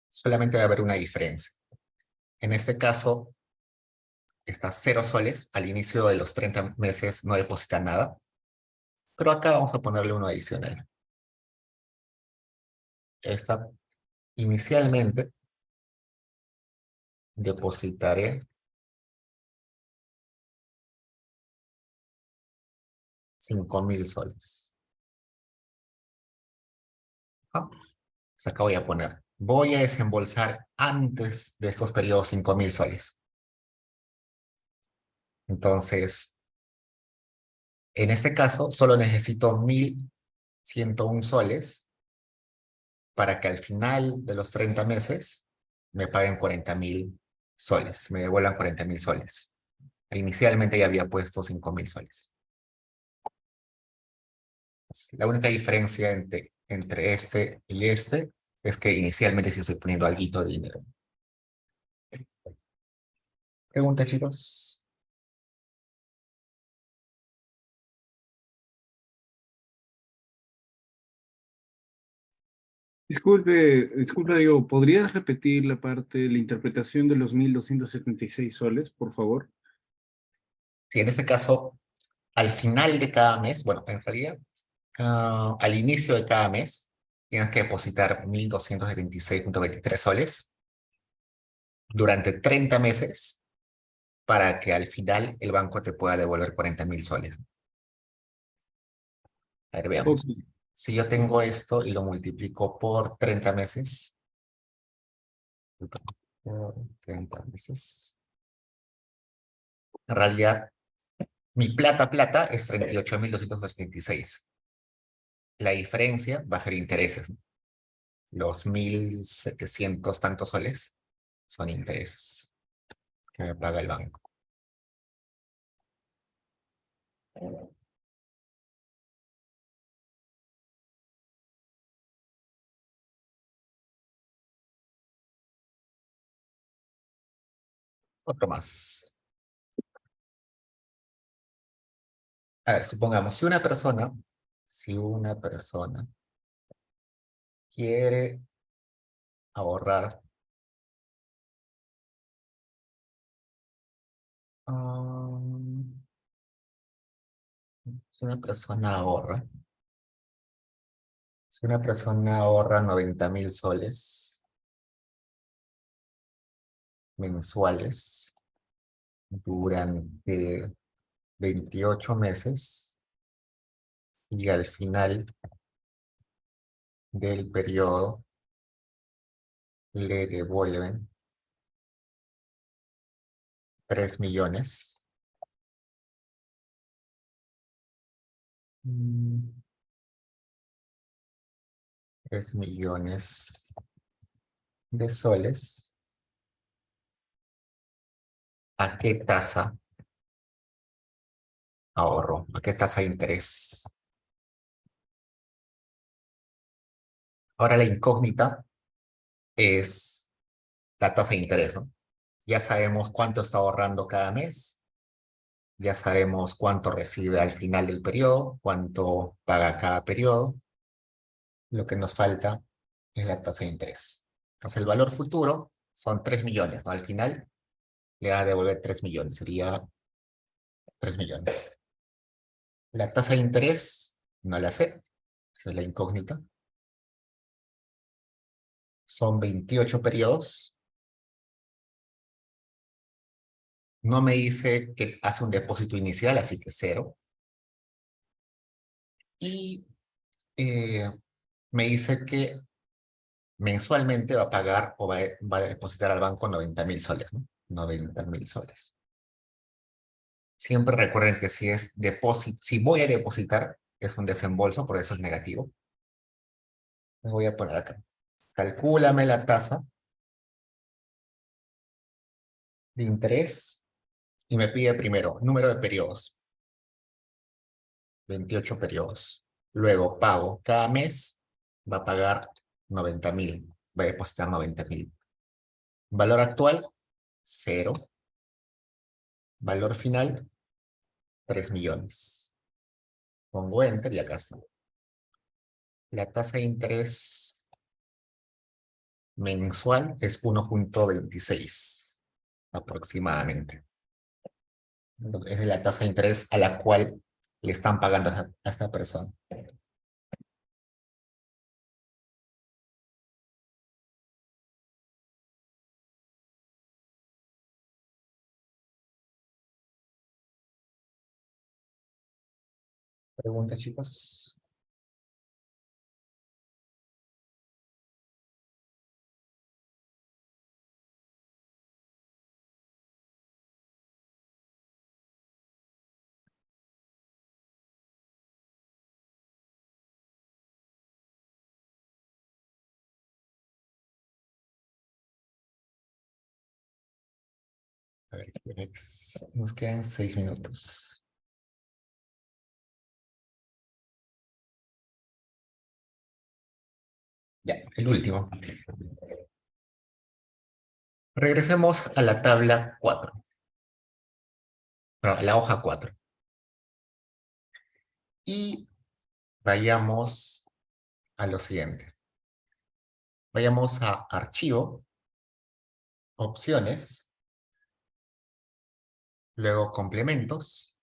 Solamente va a haber una diferencia. En este caso, está 0 soles. Al inicio de los 30 meses no deposita nada. Pero acá vamos a ponerle uno adicional. Esta, inicialmente, depositaré 5.000 soles. Pues acá voy a poner. Voy a desembolsar antes de estos periodos 5.000 soles. Entonces, en este caso, solo necesito 1.101 soles para que al final de los 30 meses me paguen 40.000 soles, me devuelvan 40.000 soles. Inicialmente ya había puesto 5.000 soles. La única diferencia entre este y este es que inicialmente sí estoy poniendo alguito de dinero. ¿Preguntas, chicos? Disculpe, Diego, ¿podrías repetir la parte, la interpretación de los 1.276 soles, por favor? Si en este caso, al final de cada mes, bueno, en realidad, al inicio de cada mes, tienes que depositar 1.276.23 soles durante 30 meses para que al final el banco te pueda devolver 40.000 soles. A ver, Ok, veamos. Si yo tengo esto y lo multiplico por 30 meses, por 30 meses, en realidad mi plata es 38.286. La diferencia va a ser intereses, ¿no? Los 1.700 tantos soles son intereses que me paga el banco. Otro más. A ver, supongamos, si una persona quiere ahorrar, um, si una persona ahorra, si una persona ahorra 90.000 soles mensuales durante 28 meses y al final del periodo le devuelven 3 millones. 3 millones de soles. ¿A qué tasa ahorro? ¿A qué tasa de interés? Ahora la incógnita es la tasa de interés, ¿no? Ya sabemos cuánto está ahorrando cada mes, ya sabemos cuánto recibe al final del periodo, cuánto paga cada periodo. Lo que nos falta es la tasa de interés. Entonces el valor futuro son 3 millones, ¿no? Al final le va a devolver 3 millones, sería 3 millones. La tasa de interés no la sé, esa es la incógnita. Son 28 periodos. No me dice que hace un depósito inicial, así que cero. Y me dice que mensualmente va a pagar o va a depositar al banco 90.000 soles, ¿no? 90.000 soles. Siempre recuerden que si es depósito, si voy a depositar, es un desembolso, por eso es negativo. Me voy a poner acá. Calcúlame la tasa de interés y me pide primero número de periodos, 28 periodos. Luego pago cada mes, va a pagar 90.000, va a depositar 90.000. Valor actual, cero. Valor final, 3 millones. Pongo Enter y acá está. La tasa de interés mensual es 1.26 aproximadamente. Entonces, es la tasa de interés a la cual le están pagando a esta persona. Preguntas, chicos. A ver, nos quedan 6 minutos. Ya, el último. Regresemos a la tabla 4. Bueno, a la hoja 4. Y vayamos a lo siguiente. Vayamos a Archivo, Opciones, luego Complementos.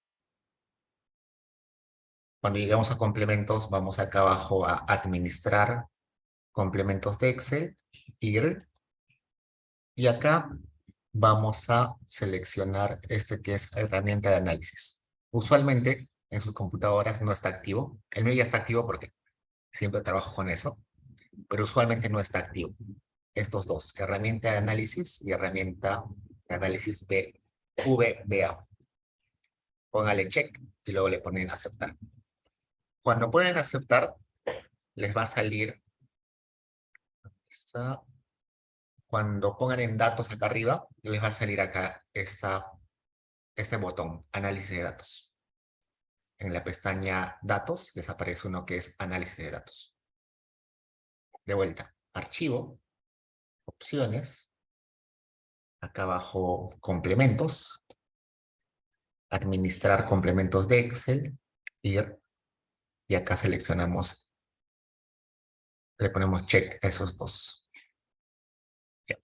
Cuando llegamos a Complementos, vamos acá abajo a Administrar Complementos de Excel, IR, y acá vamos a seleccionar este que es herramienta de análisis. Usualmente en sus computadoras no está activo. El mío ya está activo porque Siempre trabajo con eso, pero usualmente no está activo. Estos dos, herramienta de análisis y herramienta de análisis VBA. Póngale check y luego le ponen aceptar. Cuando ponen aceptar, les va a salir, cuando pongan en datos acá arriba, les va a salir acá este botón, análisis de datos. En la pestaña datos les aparece uno que es análisis de datos. De vuelta, archivo, opciones, acá abajo complementos, administrar complementos de Excel, ir, y acá seleccionamos, le ponemos check a esos dos. Ya.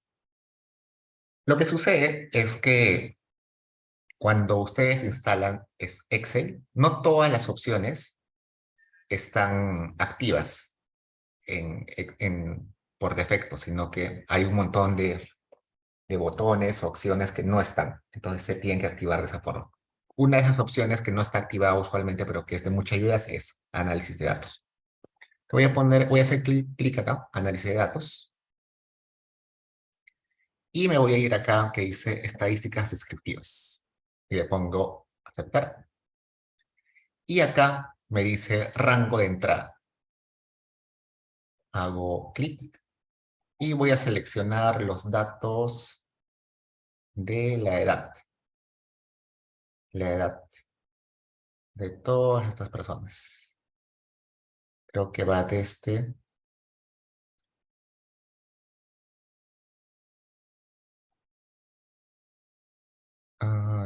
Lo que sucede es que cuando ustedes instalan Excel, no todas las opciones están activas por defecto, sino que hay un montón de botones o opciones que no están. Entonces se tienen que activar de esa forma. Una de esas opciones que no está activada usualmente, pero que es de mucha ayuda, es análisis de datos. Voy a hacer clic acá, análisis de datos, y me voy a ir acá que dice estadísticas descriptivas. Y le pongo aceptar. Y acá me dice rango de entrada. Hago clic y voy a seleccionar los datos de la edad. La edad de todas estas personas. Creo que va desde...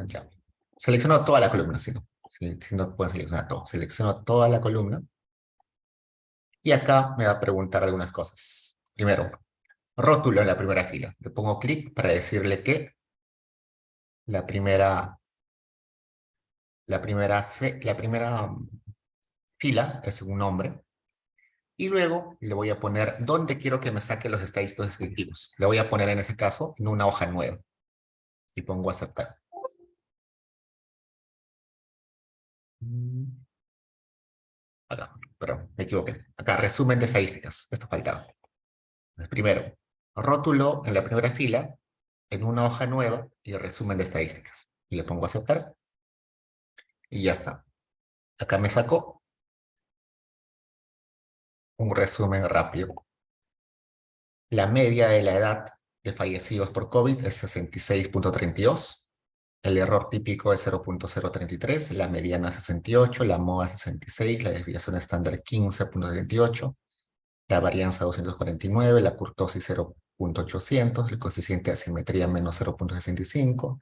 ya. Selecciono toda la columna, si no pueden seleccionar todo. Selecciono toda la columna. Y acá me va a preguntar algunas cosas. Primero, rótulo en la primera fila. Le pongo clic para decirle que la primera, la primera fila es un nombre. Y luego le voy a poner dónde quiero que me saque los estadísticos descriptivos. Le voy a poner en ese caso en una hoja nueva. Y pongo aceptar. Acá, perdón, me equivoqué. Acá, resumen de estadísticas. Esto faltaba. Primero, rótulo en la primera fila, en una hoja nueva y resumen de estadísticas. Y le pongo aceptar y ya está. Acá me sacó un resumen rápido. La media de la edad de fallecidos por COVID es 66,32. El error típico es 0,033, la mediana 68, la MOA 66, la desviación estándar 15,78, la varianza 249, la kurtosis 0,800, el coeficiente de asimetría menos 0,65,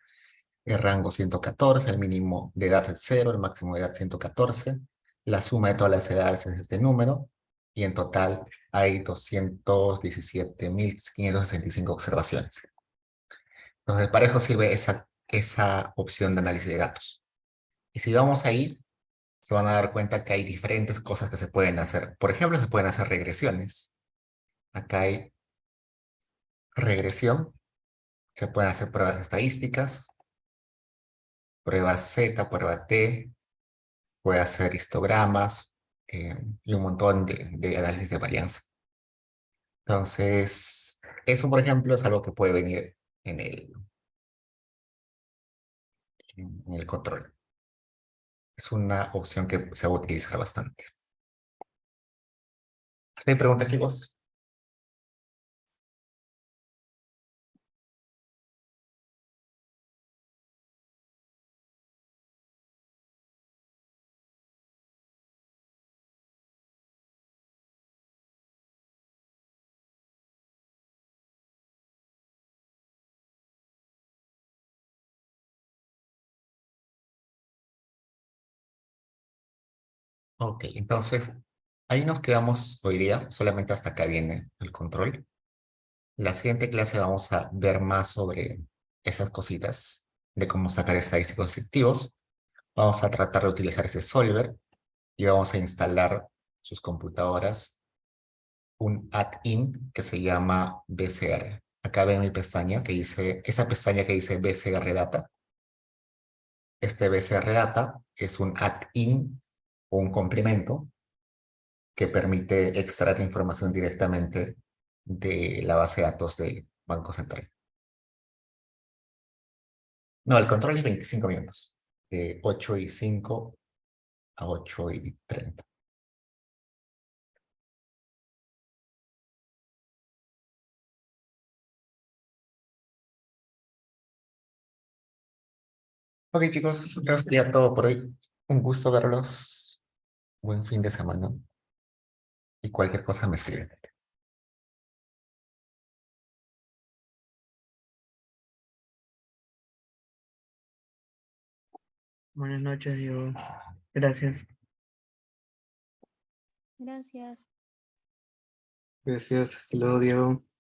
el rango 114, el mínimo de edad es 0, el máximo de edad 114, la suma de todas las edades es este número, y en total hay 217.565 observaciones. Entonces, para eso sirve esa opción de análisis de datos. Y si vamos ahí, se van a dar cuenta que hay diferentes cosas que se pueden hacer. Por ejemplo, se pueden hacer regresiones. Acá hay regresión, se pueden hacer pruebas estadísticas, prueba Z, prueba T, puede hacer histogramas y un montón de análisis de varianza. Entonces, eso, por ejemplo, es algo que puede venir en el control. Es una opción que se va a utilizar bastante. ¿Hasta ahí preguntas, chicos? Ok, entonces, ahí nos quedamos hoy día. Solamente hasta acá viene el control. La siguiente clase vamos a ver más sobre esas cositas de cómo sacar estadísticos efectivos. Vamos a tratar de utilizar ese solver y vamos a instalar sus computadoras un add-in que se llama BCR. Acá ven mi pestaña que dice, esa pestaña que dice BCR Data. Este BCR Data es un add-in o un complemento que permite extraer información directamente de la base de datos del Banco Central. No, el control es 25 minutos, de 8:05 a 8:30. Ok, chicos, creo que sería todo por hoy. Un gusto verlos. Buen fin de semana. Y cualquier cosa me escriben. Buenas noches, Diego. Gracias. Gracias. Gracias. Hasta luego, Diego.